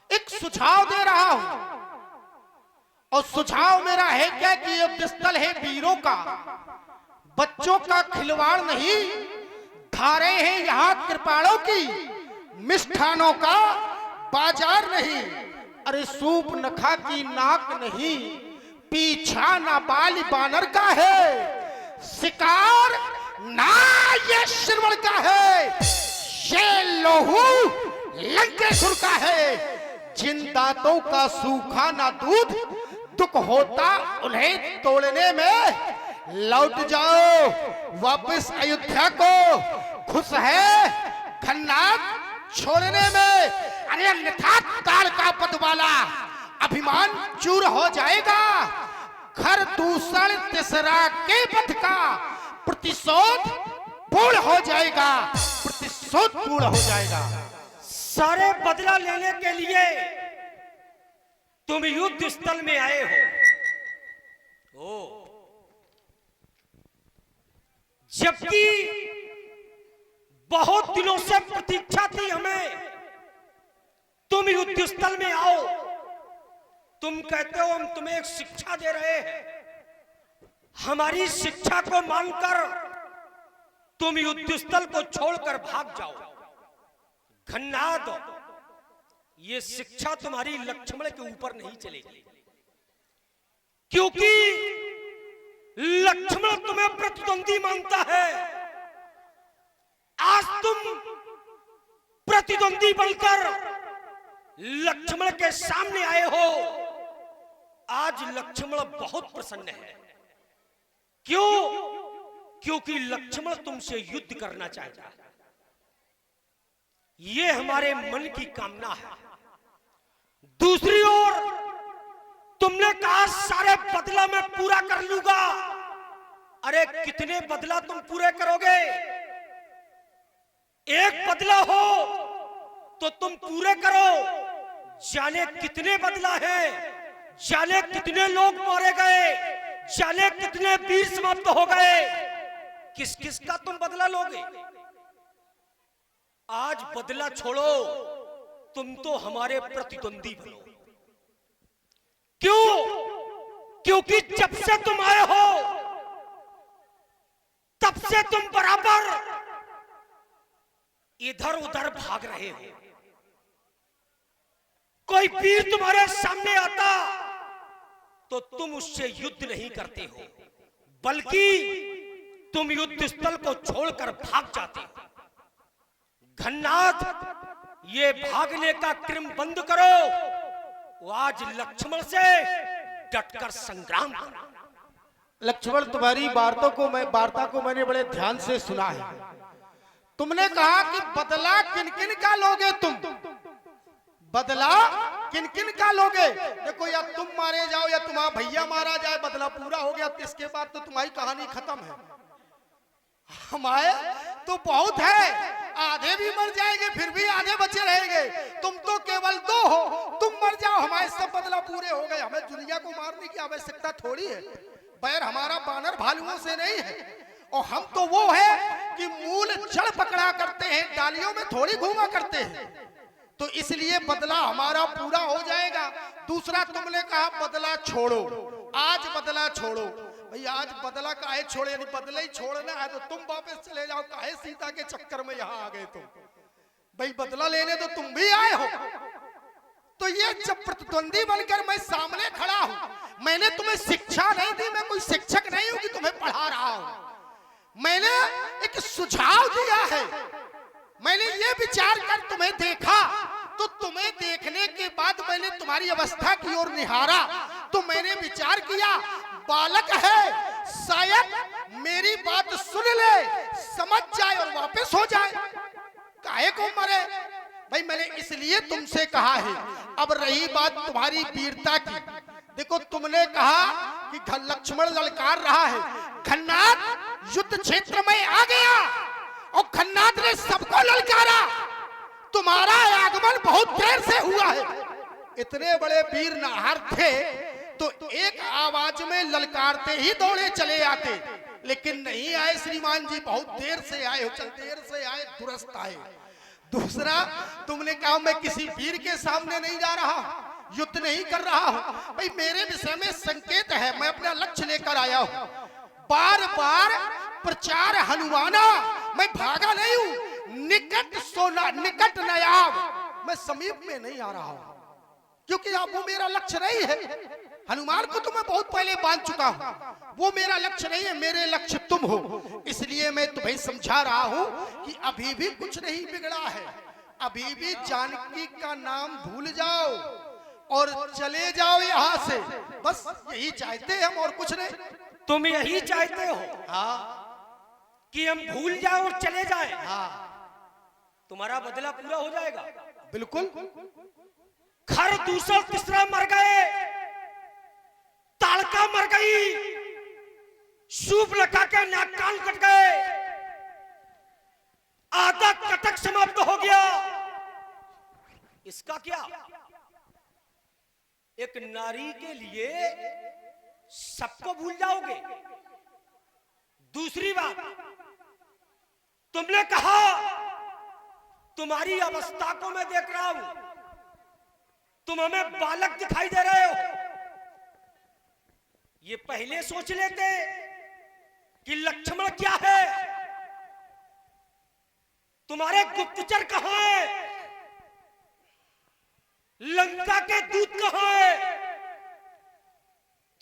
S5: एक सुझाव दे रहा हूं। और सुझाव मेरा है क्या कि युद्ध स्थल है वीरों का, बच्चों का खिलवाड़ नहीं। धारे हैं यहां कृपाणों की, मिष्ठानों का बाजार नहीं। अरे सूप नखा की नाक नहीं, पीछा ना बाल बानर का है। शिकार ना ये श्रवण का है, ये लोहू लंकेश्वर का है। जिन दांतों का सूखा ना दूध, दुख होता उन्हें तोड़ने में। लौट जाओ वापस अयोध्या को, खुश है घन्नाद छोड़ने में। अरे अन्यथा काल का पद वाला अभिमान चूर हो जाएगा। खर दूसर तीसरा के पथ का प्रतिशोध पूर्ण हो जाएगा, प्रतिशोध पूर्ण हो जाएगा।
S3: सारे बदला लेने के लिए तुम युद्ध स्थल में आए हो, जबकि बहुत दिनों से प्रतीक्षा थी हमें, तुम युद्ध स्थल में आओ। तुम कहते हो हम तुम्हें एक शिक्षा दे रहे हैं, हमारी शिक्षा को मानकर तुम युद्ध स्थल को छोड़कर भाग जाओ। घन्नाद, ये शिक्षा तुम्हारी लक्ष्मण के ऊपर नहीं चलेगी, क्योंकि लक्ष्मण तुम्हें प्रतिद्वंदी मानता है। आज तुम प्रतिद्वंदी बनकर लक्ष्मण के सामने आए हो। आज लक्ष्मण बहुत प्रसन्न है। क्यों? क्योंकि लक्ष्मण तुमसे युद्ध करना चाहता है। ये हमारे मन की कामना है। दूसरी ओर तुमने कहा सारे बदला मैं पूरा कर लूंगा। अरे कितने बदला तुम पूरे करोगे? एक बदला हो तो तुम पूरे करो। जाने कितने बदला है, जाने कितने लोग मारे गए, जाने कितने वीर समाप्त हो गए। किस किस का तुम बदला लोगे? आज बदला छोड़ो, तुम तो हमारे प्रतिद्वंदी बनो। क्यों? क्योंकि जब से तुम आए हो तब से तुम बराबर इधर उधर भाग रहे हो। कोई वीर तुम्हारे सामने आता तो तुम उससे युद्ध नहीं करते हो, बल्कि तुम युद्ध स्थल को छोड़कर भाग जाते हो। घननाथ, ये भागने का क्रम बंद करो। वो आज लक्ष्मण से डटकर संग्राम करो।
S5: लक्ष्मण, तुम्हारी वार्ता को मैंने बड़े ध्यान से सुना है। तुमने कहा कि बदला किन किन का लोगे तुम, बदला किन किन का लोगे। देखो, या तुम मारे जाओ या तुम्हारा भैया मारा जाए, बदला पूरा हो गया, तो इसके बाद तो तुम्हारी कहानी खत्म है। हमारे तो बहुत है, आधे भी मर जाएंगे फिर भी आधे बचे रहेंगे। तुम तो केवल 2 हो, तुम मर जाओ, हमारे सब बदला पूरे हो गए। हमें दुनिया को मारने की आवश्यकता थोड़ी है। बैर हमारा बानर भालुओं से नहीं है, और हम तो वो है कि मूल जड़ पकड़ा करते हैं, डालियों में थोड़ी घूमा करते हैं। तो इसलिए बदला हमारा पूरा हो जाएगा। दूसरा, तुमने कहा बदला छोड़ो, आज बदला छोड़ो। भाई आज बदला काहे छोड़े, यानी बदला ही छोड़ना है तो तुम वापस चले जाओ। काहे सीता के चक्कर में यहाँ आ गए तुम? भाई बदला लेने तो तुम भी आए हो। तो ये जब प्रतिद्वंदी बनकर मैं सामने खड़ा हूं, मैंने तुम्हें शिक्षा नहीं दी, मैं कोई शिक्षक नहीं हूं कि तुम्हें पढ़ा रहा हूं। मैंने एक सुझाव दिया है। मैंने ये विचार कर तुम्हें देखा, तो तुम्हें देखने के बाद मैंने तुम्हारी अवस्था की ओर निहारा, तो मैंने विचार किया बालक है, शायद मेरी बात सुन ले, समझ जाए और वापस हो जाए। काहे को मरे? भाई मैंने इसलिए तुमसे कहा है। अब रही बात तुम्हारी वीरता की, देखो तुमने कहा कि लक्ष्मण ललकार रहा है, घननाथ युद्ध क्षेत्र में आ गया और घननाथ ने सबको ललकारा। तुम्हारा आगमन बहुत देर से हुआ है। इतने बड़े वीर नाहर थे तो एक आवाज में ललकारते ही दौड़े चले आते, लेकिन नहीं आए श्रीमान जी, बहुत देर से आए हो, चल देर से आए, दुरुस्त आए। दूसरा, तुमने कहा मैं किसी वीर के सामने नहीं जा रहा, युद्ध नहीं कर रहा हूं। भाई मेरे विषय में संकेत है, मैं अपना लक्ष्य लेकर आया हूं। बार बार प्रचार हनुमाना, मैं भागा नहीं हूं। निकट सोना निकट नयाब, मैं समीप में नहीं आ रहा हूं, क्योंकि अब वो मेरा लक्ष्य नहीं है। हनुमान को तो मैं बहुत पहले बांध चुका हूं, वो मेरा लक्ष्य नहीं है, मेरे लक्ष्य तुम हो। इसलिए मैं तुम्हें समझा रहा हूं कि अभी भी कुछ नहीं बिगड़ा है। अभी भी जानकी का नाम भूल जाओ और चले जाओ यहाँ से, बस यही चाहते हैं हम, और कुछ नहीं।
S3: तुम यही चाहते हो?
S5: हाँ,
S3: कि हम भूल जाए और चले जाए?
S5: हाँ,
S3: तुम्हारा बदला पूरा हो जाएगा।
S5: बिल्कुल।
S3: खर दूसरा तीसरा मर गए, तालका मर गई, सूप लगा के नाक कान कट गए, आधा कटक समाप्त हो गया। इसका क्या? एक नारी के लिए सबको भूल जाओगे? दूसरी बात, तुमने कहा तुम्हारी अवस्था को मैं देख रहा हूं, तुम हमें बालक दिखाई दे रहे हो। ये पहले सोच लेते कि लक्ष्मण क्या है, तुम्हारे गुप्तचर कहां है, लंका के दूत कहां है।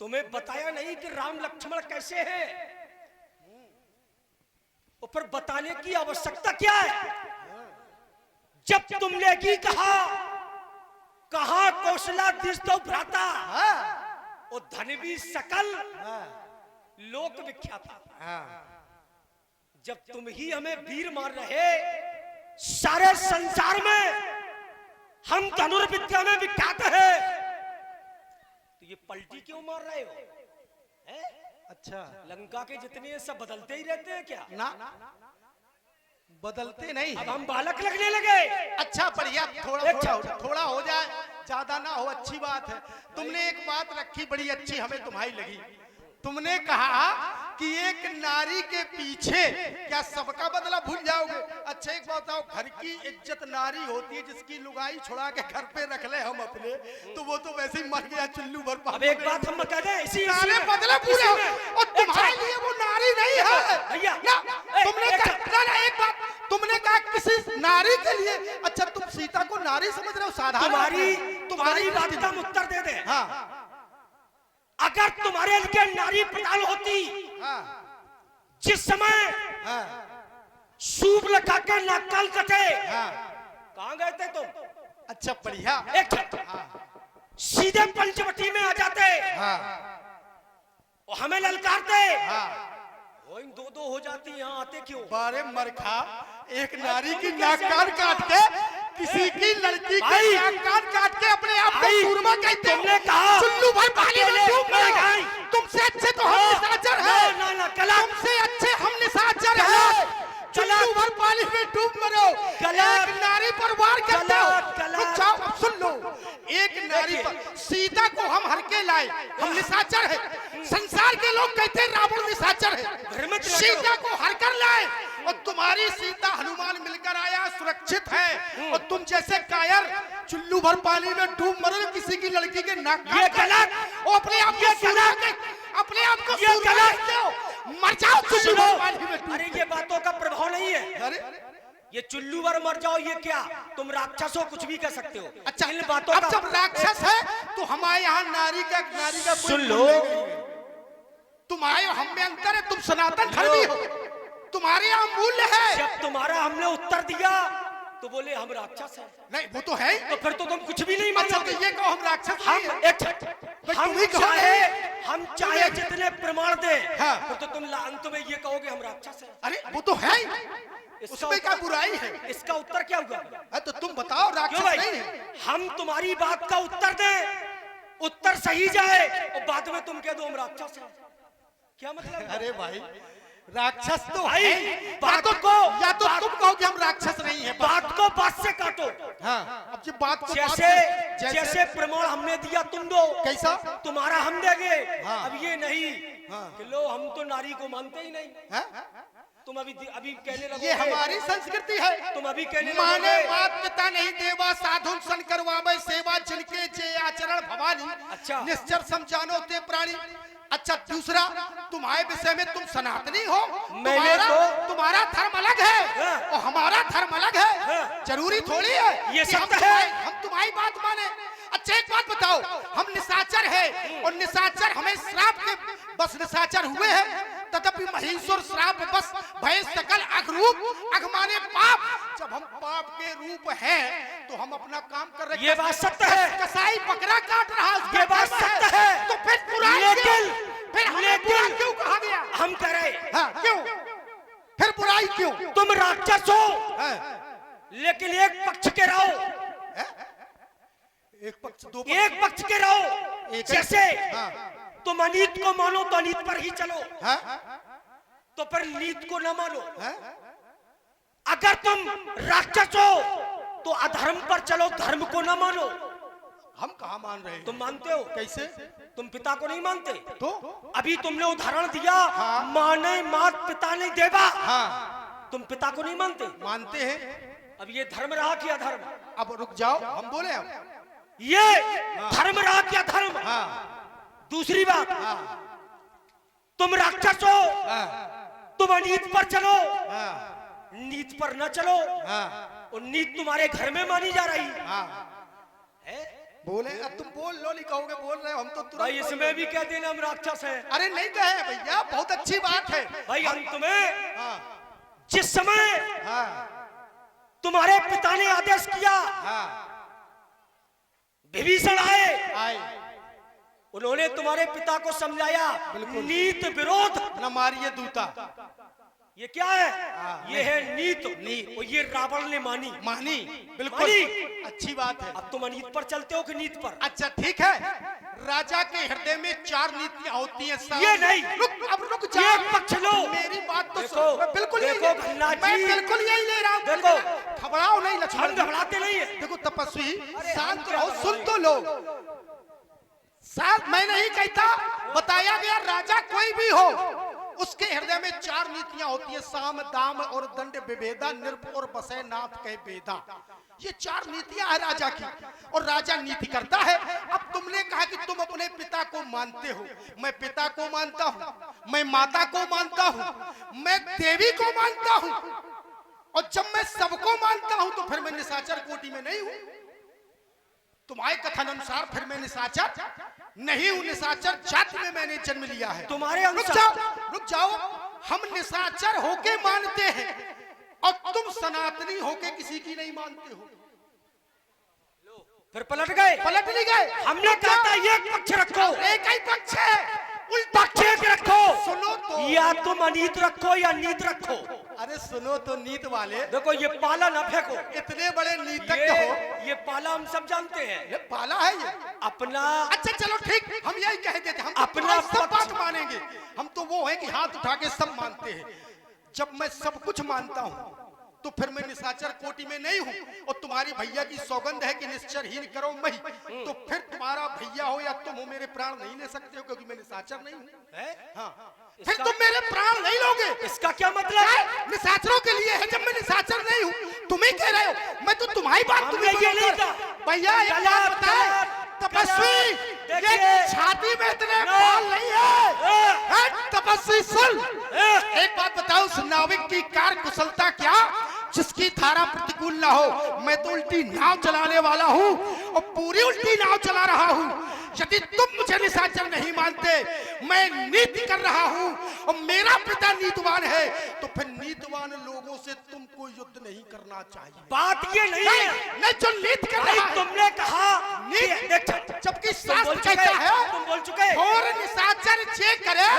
S3: तुम्हें बताया नहीं कि राम लक्ष्मण कैसे हैं, ऊपर बताने की आवश्यकता क्या है? जब तुमने की कहा कौशला दिस्तो भ्राता, वो धनवी सकल लोक विख्यात था। जब तुम ही हमें वीर मान रहे, सारे संसार में हम धनुर्विद्या में विख्यात है, तो ये पलटी क्यों मार रहे हो? है?
S5: अच्छा,
S3: लंका के जितने सब बदलते ही रहते हैं क्या?
S5: ना, बदलते नहीं।
S3: अब हम बालक लगने लगे।
S5: अच्छा, बढ़िया, थोड़ा हो जाए, ज्यादा ना हो, अच्छी बात है। तुमने एक बात रखी बड़ी अच्छी, हमें तुम्हारी लगी। तुमने कहा कि एक नारी के पीछे क्या सबका बदला भूल जाओगे? अच्छा एक बात बताओ, घर की इज्जत नारी होती है, जिसकी लुगाई छुड़ा के घर पे रख ले हम अपने, तो वो तो वैसे ही मर गया चुल्लू भर
S3: अब एक बात हम कह दें, इसी
S5: नारे
S3: में-
S5: बदले पूरे,
S3: इसी में-
S5: और तुम्हारे लिए वो नारी नहीं है
S3: भैया,
S5: ना।
S3: ए,
S5: तुमने
S3: एक-
S5: कहा ना, एक बात तुमने कहा किसी नारी के लिए, अच्छा तुम सीता को नारी समझ रहे हो? साधारण
S3: तुम्हारी बात का हम उत्तर दे दें।
S5: हाँ
S3: अगर तुम्हारे लिए नारी प्रधान होती,
S5: हाँ
S3: जिस समय
S5: हाँ
S3: सूप लगा के नक्कल कटे,
S5: हाँ।
S3: कहां गए थे तुम?
S5: अच्छा बढ़िया।
S3: एक सीधे पंचवटी में आ जाते
S5: हाँ
S3: और हमें ललकारते,
S5: हाँ।
S3: वो इन दो दो हो जाती, यहाँ आते क्यों?
S5: बारे मरखा, एक नारी की नाक कान काट के, किसी की लड़की की
S3: भाई,
S5: नाक कान काट के अपने आप को
S3: भाई,
S5: सूरमा कहते हो?
S3: तुमने कहा
S5: चुल्लू भर पानी में
S3: अकेले
S5: डूब
S3: मर
S5: मरो।
S3: गए।
S5: तुमसे अच्छे तो हम निशाचर
S3: ना,
S5: हैं।
S3: ना, ना, गलत।
S5: तुमसे अच्छे हम निशाचर हैं। चुल्लू भर पानी में डूब मरो।
S3: गलत।
S5: एक नारी पर वार करते हो।
S3: गलत।
S5: रुक जाओ, अब सुन लो। एक नारी पर, सीता को हम हर के लाए, हम निशाचर हैं। संसार के लोग कहते हैं रावण निशाचर
S3: भ्रमित
S5: है।
S3: न करो।
S5: सीता को हर कर लाए, और तुम्हारी सीता हनुमान मिलकर आया, सुरक्षित है। और तुम जैसे कायर चुल्लू भर पानी में डूब मरो, किसी की लड़की के नाक
S3: ये
S5: काट
S3: गलत।
S5: और अपने आप
S3: ये
S5: को
S3: गलत।
S5: अपने आप को
S3: ये
S5: सूरमा
S3: गलत।
S5: कहते हो। मर जाओ चुल्लू
S3: सुनो,
S5: भर पानी में डूब।
S3: अरे ये बातों का प्रभाव नहीं है।
S5: अरे
S3: ये चुल्लू भर मर जाओ, ये क्या? तुम राक्षस हो, कुछ भी कर सकते हो।
S5: अच्छा,
S3: इन बातों
S5: अब
S3: का
S5: जब राक्षस है तो हमारे यहाँ नारी का कोई
S3: सुन लो।
S5: मूल्य नहीं है। तुम आए हो, हम में अंतर है, तुम सनातन धर्मी हो, तुम्हारे यहाँ मूल्य है।
S3: जब तुम्हारा हमने उत्तर दिया तो बोले हम राक्षस हैं।
S5: नहीं वो तो है ही।
S3: तो फिर तो तुम कुछ भी नहीं
S5: अच्छा तो
S3: मानोगे।
S5: ये कहो हम राक्षस
S3: हम
S5: नहीं हैं।
S3: एक
S5: तुम ही कहो
S3: हम चाहे जितने प्रमाण दे,
S5: हाँ।
S3: फिर तो तुम अंत में ये कहोगे हम राक्षस हैं।
S5: अरे वो तो है ही।
S3: इसका
S5: उसमें क्या
S3: उत्तर-
S5: बुराई है?
S3: इसका उत्तर क्या हुआ?
S5: तो तुम बताओ
S3: क्यों
S5: राक्षस
S3: भाई?
S5: नहीं है?
S3: हम तुम्हारी बात का उत्तर दें, उत्तर सही जाए और बाद में तुम कह दो हम राक्षस हैं, क्या मतलब?
S5: अरे भाई राक्षस तो
S3: भाई,
S5: है ही।
S3: बात
S5: या
S3: को
S5: तुम कहो कि हम राक्षस नहीं है।
S3: बात को बात से काटो।
S5: हाँ अब ये बात को बात
S3: जैसे
S5: से-
S3: जैसे प्रमाण हमने दिया तुम दो,
S5: कैसा?
S3: तुम्हारा हम देंगे।
S5: हाँ।
S3: अब ये नहीं
S5: हाँ।
S3: कि लो हम तो नारी को मानते ही नहीं।
S5: हाँ?
S3: तुम अभी अभी कहने लगोगे,
S5: ये हमारी संस्कृति है।
S3: तुम अभी कहने
S5: माने
S3: लगोगे।
S5: बात पिता नहीं देवा, साधुन सन करवावे सेवा, जिनके जे आचरण भवानी।
S3: अच्छा।
S5: निश्चर समझानो ते प्राणी। अच्छा दूसरा, तुम्हारे विषय में तुम सनातनी हो,
S3: मैंने
S5: तुम्हारा धर्म अलग है
S3: हाँ।
S5: और हमारा धर्म अलग है।
S3: हाँ।
S5: जरूरी थोड़ी है
S3: ये
S5: कि
S3: सत्य है।
S5: हम तुम्हारी बात माने। अच्छा एक बात बताओ, हम निशाचर है और निशाचर हमें श्राप के बस निशाचर हुए हैं, तथापि महेश्वर श्राप बस भय सकल अघरूप अघ माने पाप। जब हम पाप के रूप हैं तो हम अपना काम कर रहे हैं।
S3: ये बात सत्य है।
S5: कसाई बकरा काट रहा है, उसका
S3: ये बात
S5: धर्म
S3: सत्य है।
S5: तो फिर बुराई
S3: लेकिन-
S5: क्यों? फिर हमें बुरा क्यों कहा गया?
S3: हम कह रहे
S5: हाँ क्यों? फिर बुराई क्यों?
S3: तुम राक्षस हो,
S5: हाँ,
S3: लेकिन एक पक्ष के रहो,
S5: एक पक्ष दो पक्ष।
S3: एक पक्ष के रहो।
S5: एक-
S3: जैसे
S5: हाँ।
S3: तुम अनीत को मानो तो अनीत पर ही चलो,
S5: हाँ?
S3: तो फिर नीत को न मानो।
S5: हाँ?
S3: अगर तुम राक्षस हो तो अधर्म पर चलो, धर्म को न मानो।
S5: हम कहाँ मान रहे हैं?
S3: तुम मानते हो?
S5: कैसे?
S3: तुम पिता को नहीं मानते?
S5: तो
S3: अभी तुमने उदाहरण दिया,
S5: हाँ।
S3: माने मात पिता नहीं देवा।
S5: हाँ
S3: तुम पिता को नहीं मानते?
S5: मानते हैं।
S3: अब ये धर्म रहा कि अधर्म?
S5: अब रुक जाओ, हम बोले हम।
S3: ये धर्म रहा कि अधर्म?
S5: हाँ
S3: दूसरी बात,
S5: हाँ
S3: तुम राक्षस हो,
S5: हाँ
S3: तुम अनीत पर चलो,
S5: हाँ
S3: नीत पर न चलो।
S5: हाँ
S3: और नीत तुम्हारे घर में मानी जा रही
S5: हाँ
S3: है।
S5: बोले, अब तुम बोल लो, नहीं कहोगे बोल रहे हो, हम तो तुरंत
S3: भाई
S5: बोल
S3: इसमें
S5: रहे
S3: भी कह देना हम राक्षस हैं।
S5: हैं। अरे नहीं कहे भैया, बहुत अच्छी बात है।
S3: भाई अंत में
S5: हाँ
S3: जिस समय
S5: हाँ
S3: तुम्हारे पिता ने आदेश किया,
S5: हाँ
S3: विभीषण आए,
S5: आए
S3: उन्होंने तुम्हारे पिता को समझाया,
S5: बिल्कुल।
S3: नीत विरोध।
S5: न मारिए दूता।
S3: ये क्या है?
S5: हाँ।
S3: ये है नीत।
S5: नीत।
S3: और ये रावण ने मानी।
S5: मानी बिल्कुल
S3: मानी।
S5: अच्छी बात है।
S3: अब तुम अनीत पर चलते हो कि नीत पर?
S5: अच्छा ठीक है, राजा के हृदय में 4 नीतियां होती हैं। साहब।
S3: ये नहीं।
S5: अब रुक जाओ,
S3: एक पक्ष लो।
S5: मेरी बात तो
S3: देखो,
S5: सुनो। मैं बिल्कुल यही
S3: देखो भन्ना
S5: मैं
S3: जी।
S5: बिल्कुल यही ले रहा हूँ।
S3: देखो।
S5: घबराओ नहीं
S3: हम
S5: लक्ष्मण जी।
S3: घबराते नहीं है।
S5: देखो तपस्वी,
S3: अरे
S5: शांत
S3: हम
S5: रहो,
S3: क्या
S5: सुन तो लो। साथ मैं नहीं कहता, बताया गया राजा कोई भी हो, उसके हृदय में 4 नीतियां होती है, साम दाम और दंड विभेदा, निर्भ और बसे नाथ कह बेदा। ये 4 नीतियां है राजा की, और राजा नीति करता है। अब तुमने कहा कि तुम अपने पिता को मानते हो, मैं पिता को मानता हूं, मैं माता को मानता हूं, मैं देवी को मानता हूं, और जब मैं सबको मानता हूं तो फिर मैं निशाचर कोटि में नहीं हूं। तुम्हारे कथन अनुसार फिर मैं निशाचर नहीं हूं, निशाचर जाति में मैंने जन्म लिया है।
S3: तुम्हारे
S5: रुक जाओ, हम निशाचर होके मानते हैं और तुम सनातनी होके किसी की नहीं मानते हो।
S3: फिर पलट नहीं गए। हमने कहा था एक पक्ष रखो,
S5: एक ही पक्ष है, उल्टा
S3: पक्ष एक रखो।
S5: सुनो तो,
S3: या तुम अनीत रखो या नीत रखो।
S5: अरे सुनो तो नीत वाले,
S3: देखो ये पाला ना फेंको,
S5: इतने बड़े नीतज्ञ हो।
S3: ये पाला हम सब जानते हैं,
S5: ये पाला है ये
S3: अपना।
S5: अच्छा चलो ठीक, हम यही कह देते, हम
S3: अपना
S5: सब बात मानेंगे। हम तो वो है कि हाथ उठा के सब मानते हैं। जब मैं सब कुछ मानता हूं तो फिर मैं निशाचर कोटि में नहीं हूं, और तुम्हारी भैया की सौगंध है कि निश्चरहीन करो मही, तो फिर तुम्हारा भैया हो या तुम हो मेरे प्राण नहीं ले सकते हो, क्योंकि मैं निशाचर नहीं हूं। हाँ, फिर तुम मेरे प्राण नहीं लोगे।
S3: इसका क्या मतलब है?
S5: निशाचरों के लिए है, जब मैं निशाचर नहीं हूं, तुम ही कह रहे हो, मैं तो तुम्हारी बात
S3: ये नहीं था
S5: भैया। एक बात बताए तपस्वी, ये छाती में इतने बाल नहीं है। तपस्वी सुन, एक बात बताओ, उस नाविक की कार कुशलता क्या जिसकी धारा प्रतिकूल ना हो? मैं तो उल्टी नाव चलाने वाला हूँ और पूरी उल्टी नाव चला रहा हूँ। यदि तुम मुझे निशाचर नहीं मानते, मैं नीति कर रहा हूँ और मेरा पिता नीतिवान है, तो फिर नीतिवान लोगों से तुमको युद्ध नहीं करना चाहिए।
S3: बात ये नहीं है,
S5: नहीं जो नीति कर रहा है,
S3: तुमने कहा
S5: नीति, जबकि शास्त्र कहता है
S3: तुम बोल चुके
S5: और निशाचर जे करे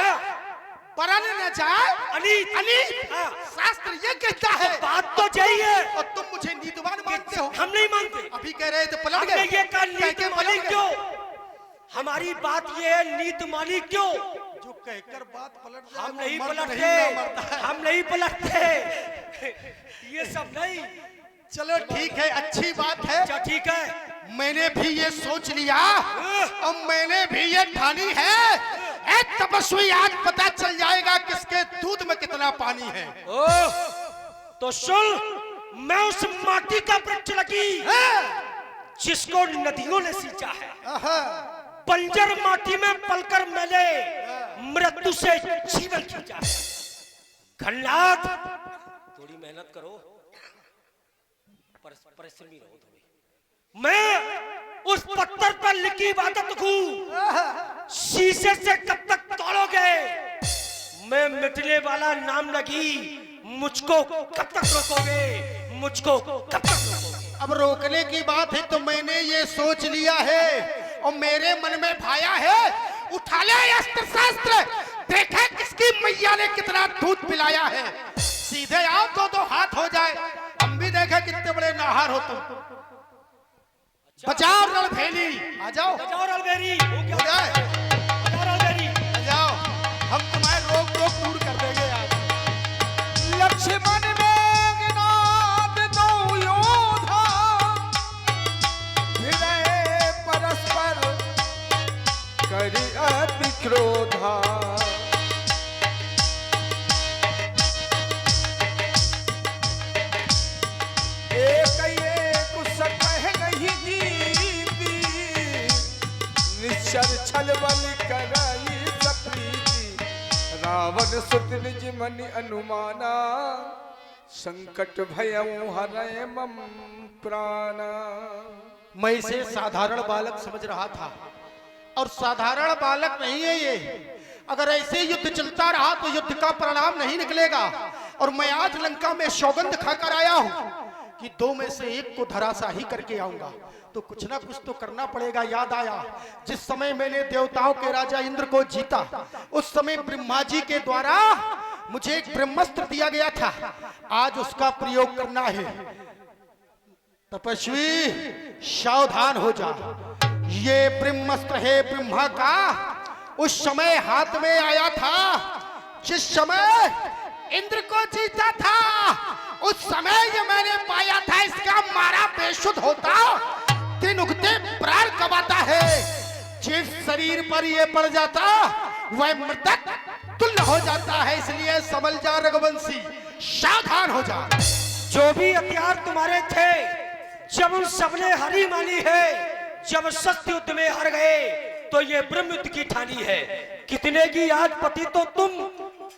S5: परन न जाए
S3: अनीत।
S5: अनीत, शास्त्र ये कहता है।
S3: तो बात तो चाहिए,
S5: और तुम मुझे नीतिवान मानते हो।
S3: हम नहीं मानते।
S5: अभी कह रहे थे पलट गए।
S3: ये कहा नीत मानी
S5: गए।
S3: क्यों? हमारी बात ये है, नीत मानी क्यों?
S5: जो कहकर बात पलट जाए,
S3: हम नहीं
S5: मर्द
S3: पलटते,
S5: ना मरता है।
S3: हम नहीं पलटते, ये सब नहीं।
S5: चलो ठीक है, अच्छी बात है।
S3: अच्छा ठीक है,
S5: मैंने भी ये सोच लिया और मैंने भी ये ठानी है, एक तपस्वी आज पता चल जाएगा किसके दूध में कितना पानी है।
S3: तो सुन, मैं उस माटी का वृक्ष लगी जिसको नदियों ने सींचा है, बंजर माटी में पलकर मैंने मृत्यु से जीवन खींचा है। खन्नाथ, थोड़ी मेहनत करो, परिश्रमी रहो थोड़ी। मैं उस पत्थर पर लिखी इबादत को शीशे से कब तक तोड़ोगे? मैं मिटने वाला नाम लगी, मुझको कब तक रोकोगे? मुझको कब तक रोकोगे?
S5: अब रोकने की बात है तो मैंने ये सोच लिया है और मेरे मन में भाया है, उठा ले अस्त्र शस्त्र, देखे किसकी मैया ने कितना दूध पिलाया है। सीधे आओ, दो हाथ हो जाए, हम भी देखे कितने बड़े नाहार हो तुम। बचाओ रणभेरी, आ जाओ।
S3: बचाओ रणभेरी,
S5: हो जाए,
S3: बचाओ रणभेरी,
S5: आ जाओ, हम तुम्हारे रोग दूर कर देंगे आज। लक्ष्मण मेघनाद दो योधा, हृदय परस्पर करि अति क्रोधा। छल बल कराई सप्रीति, रावण सुत निज मन अनुमाना, संकट भयउ हरय मम प्राणा। मैं इसे साधारण बालक समझ रहा था, और साधारण बालक नहीं है ये। अगर ऐसे युद्ध चलता रहा तो युद्ध का परिणाम नहीं निकलेगा, और मैं आज लंका में सौगंध खाकर आया हूं कि 2 में से 1 को धराशाही करके आऊंगा। तो कुछ ना कुछ तो करना पड़ेगा। याद आया, जिस समय मैंने देवताओं के राजा इंद्र को जीता, उस समय ब्रह्मा जी के द्वारा मुझे एक ब्रह्मास्त्र दिया गया था, आज उसका प्रयोग करना है। तपस्वी सावधान हो जा, ये ब्रह्मास्त्र है ब्रह्मा का, उस समय हाथ में आया था जिस समय इंद्र को जीता था, उस समय ये मैंने पाया था। इसका मारा बेशुद्ध होता, दिन उगते प्राण कमाता है। जिस शरीर पर ये पड़ जाता वह मृतक तुल्य हो जाता है, इसलिए संभल जा रघुवंशी, सावधान हो जा।
S3: जो भी हथियार तुम्हारे थे, जब उन सबने हारी मानी है, जब सत्य युद्ध में हार गए तो ये ब्रह्म युद्ध की ठानी है। कितने की आज पति तो तुम,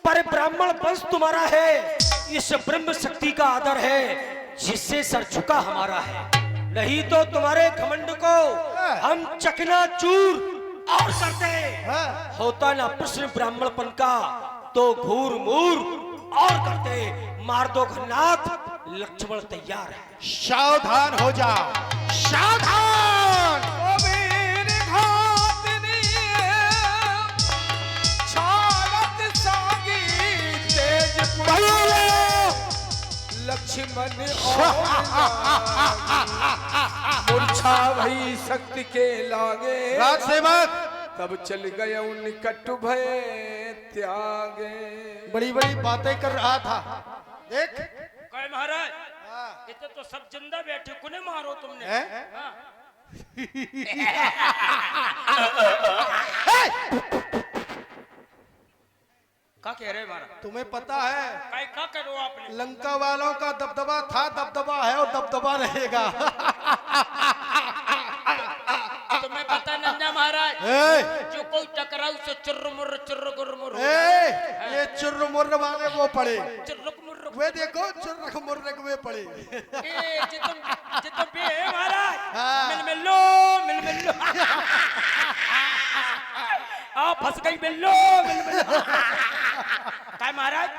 S3: पर ब्राह्मण वंश तुम्हारा है। इस ब्रह्म शक्ति का आदर है जिससे सर झुका हमारा है। नहीं तो तुम्हारे घमंड को हम चकनाचूर और करते। होता ना प्रश्न ब्राह्मणपन का तो घूर मूर और करते। मार दो घन्नाथ, लक्ष्मण तैयार है।
S5: सावधान हो जा, सावधान।
S1: लक्ष्मण मूर्छा भई शक्ति के लागे,
S5: राज सेवक
S1: तब चल गए निकट भय त्यागे।
S5: बड़ी बड़ी बातें कर रहा था, देख।
S4: कहे महाराज, इतने तो सब जिंदा बैठे, कुने मारो तुमने? हाँ। क्या कह रहे महाराज?
S5: तुम्हें पता है
S4: क्या करो आपने?
S5: लंका वालों का दबदबा था, दबदबा है और दबदबा रहेगा।
S4: तुम्हें पता नन्ना महाराज, जो कोई टकराऊ से चुर्र मुर्र
S5: ये चुर्र मुर्र वाले वो पड़े,
S4: चुर्र
S5: वे देखो चुर्र मुर्र वे पड़े।
S4: जितम भी है महाराज, मिल लो आप फंस गई, मिल लो काय महाराज?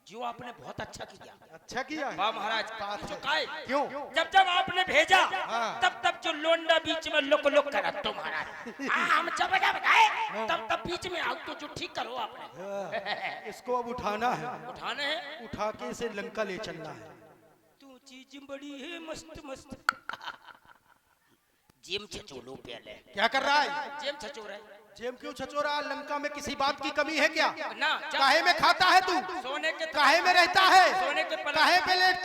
S4: जो आपने बहुत अच्छा किया।
S5: अच्छा किया
S4: वाह महाराज। जो काय
S5: क्यों?
S4: जब आपने भेजा तब जो लोंडा बीच में लुक करा तो महाराज, हम जब गए तब बीच में आओ तो जो ठीक करो आपने।
S5: इसको अब उठाना है,
S4: उठाने हैं,
S5: उठा के इसे लंका ले चलना है।
S4: तू चीज बड़ी है मस्त। जेम छचोलो पहले।
S5: क्या कर रहा है?
S4: जेम छचो रहा है।
S5: जेम क्यों छचो रहा? लंका में किसी बात की कमी है क्या?
S4: ना।
S5: काहे में खाता है तू?
S4: सोने के
S5: काहे में रहता है?
S4: सोने के पलंग,
S5: काहे पे लेट?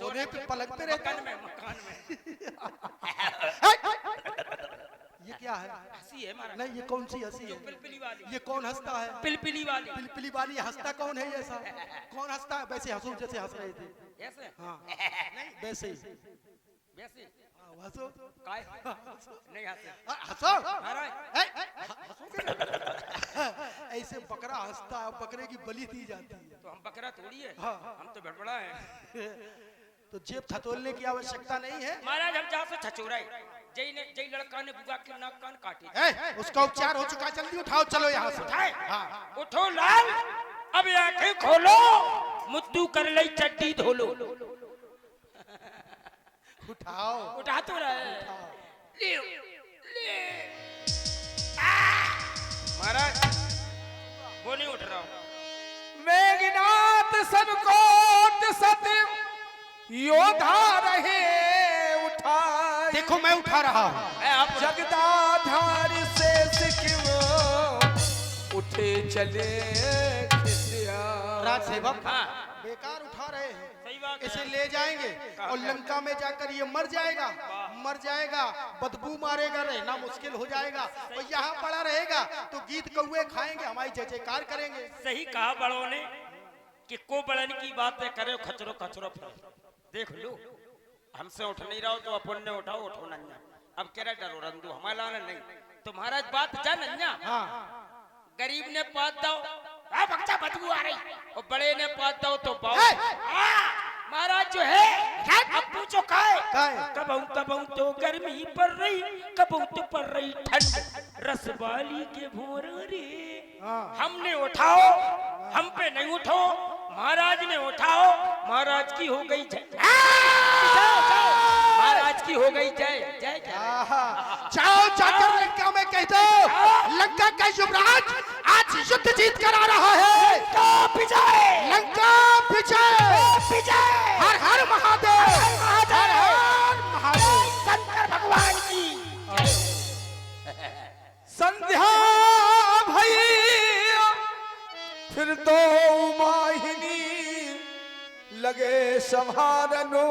S5: सोने पे पलंग पे रहता है।
S4: मकान में
S5: ये क्या है?
S4: हंसी है महाराज।
S5: नहीं, ये कौन सी हंसी है?
S4: पिलपिली वाली।
S5: ये कौन हंसता है?
S4: पिलपिली वाली।
S5: पिलपिली वाली हंसता कौन है? ऐसा कौन हंसता है? वैसे हंसो जैसे हंस रहे थे।
S4: ऐसे?
S5: हाँ, नहीं वैसे ही।
S4: वैसे
S5: हंसो।
S4: काय नहीं हंसे
S5: हंसो
S4: महाराज।
S5: ऐसे बकरा हंसता है, बकरे की बलि दी जाती है।
S4: तो हम बकरा थोड़ी है,
S5: हाँ।
S4: हम तो भड़बड़ा है।
S5: तो जेब छतोलने की आवश्यकता नहीं है
S4: महाराज। हम जहाँ से छचोराए, जय लड़का ने बुआ के नाक कान काटे।
S5: उसका उपचार हो चुका, जल्दी उठाओ, चलो यहाँ से।
S4: उठाए?
S5: हाँ।
S4: उठो लाल, अब आंखें खोलो, मुद्दू कर लई चड्डी धोलो।
S5: उठाओ।
S4: उठा तो रहे। महाराज वो नहीं उठ रहा हूँ।
S1: मेघनाथ सबकोट सत्यम योधा रहे उठाए।
S5: देखो मैं उठा रहा हूँ।
S4: आप
S1: जगदाधार से सिक्किम उठे चले खिसिया।
S5: राज सेवक
S4: हाँ।
S5: बेकार उठा रहे हैं।
S4: सही बात है।
S5: इसे ले जाएंगे और लंका में जाकर ये मर जाएगा, बदबू मारेगा, रहना मुश्किल हो जाएगा। और यहाँ पड़ा रहेगा तो गीत कौवे खाएंगे, हमारी जय जयकार करेंगे।
S4: सही कहा बड़ों ने कि को बड़न की बातें करे खचरो खचरो फिर। देख लो, हमसे उठ नहीं रहा हो तो अपन ने उठाओ, उठो नन्या। अब कह रहा डरो रंदू हमारा नहीं। तो महाराज बात जा नन्या।
S5: हाँ।
S4: गरीब ने पात दो, बच्चा बदबू आ रही, और बड़े ने पात दो तो बाऊ। महाराज जो है अब पूछो कबहू तो गर्मी पड़ रही, कबहू तो पड़ रही ठंड, रसवाली के भोर रे। हमने उठाओ, हम पे नहीं उठो। महाराज ने उठाओ, महाराज की हो गई जय। महाराज की हो गई जय जय।
S5: जाओ जाकर लंका में कह दो, लंका का युवराज आज युद्ध जीत कर आ रहा है। लंका विजय। हर हर महादेव। हर हर महादेव।
S4: शंकर भगवान की
S1: संध्या भई फिर दो माहिनी लगे संहारनो।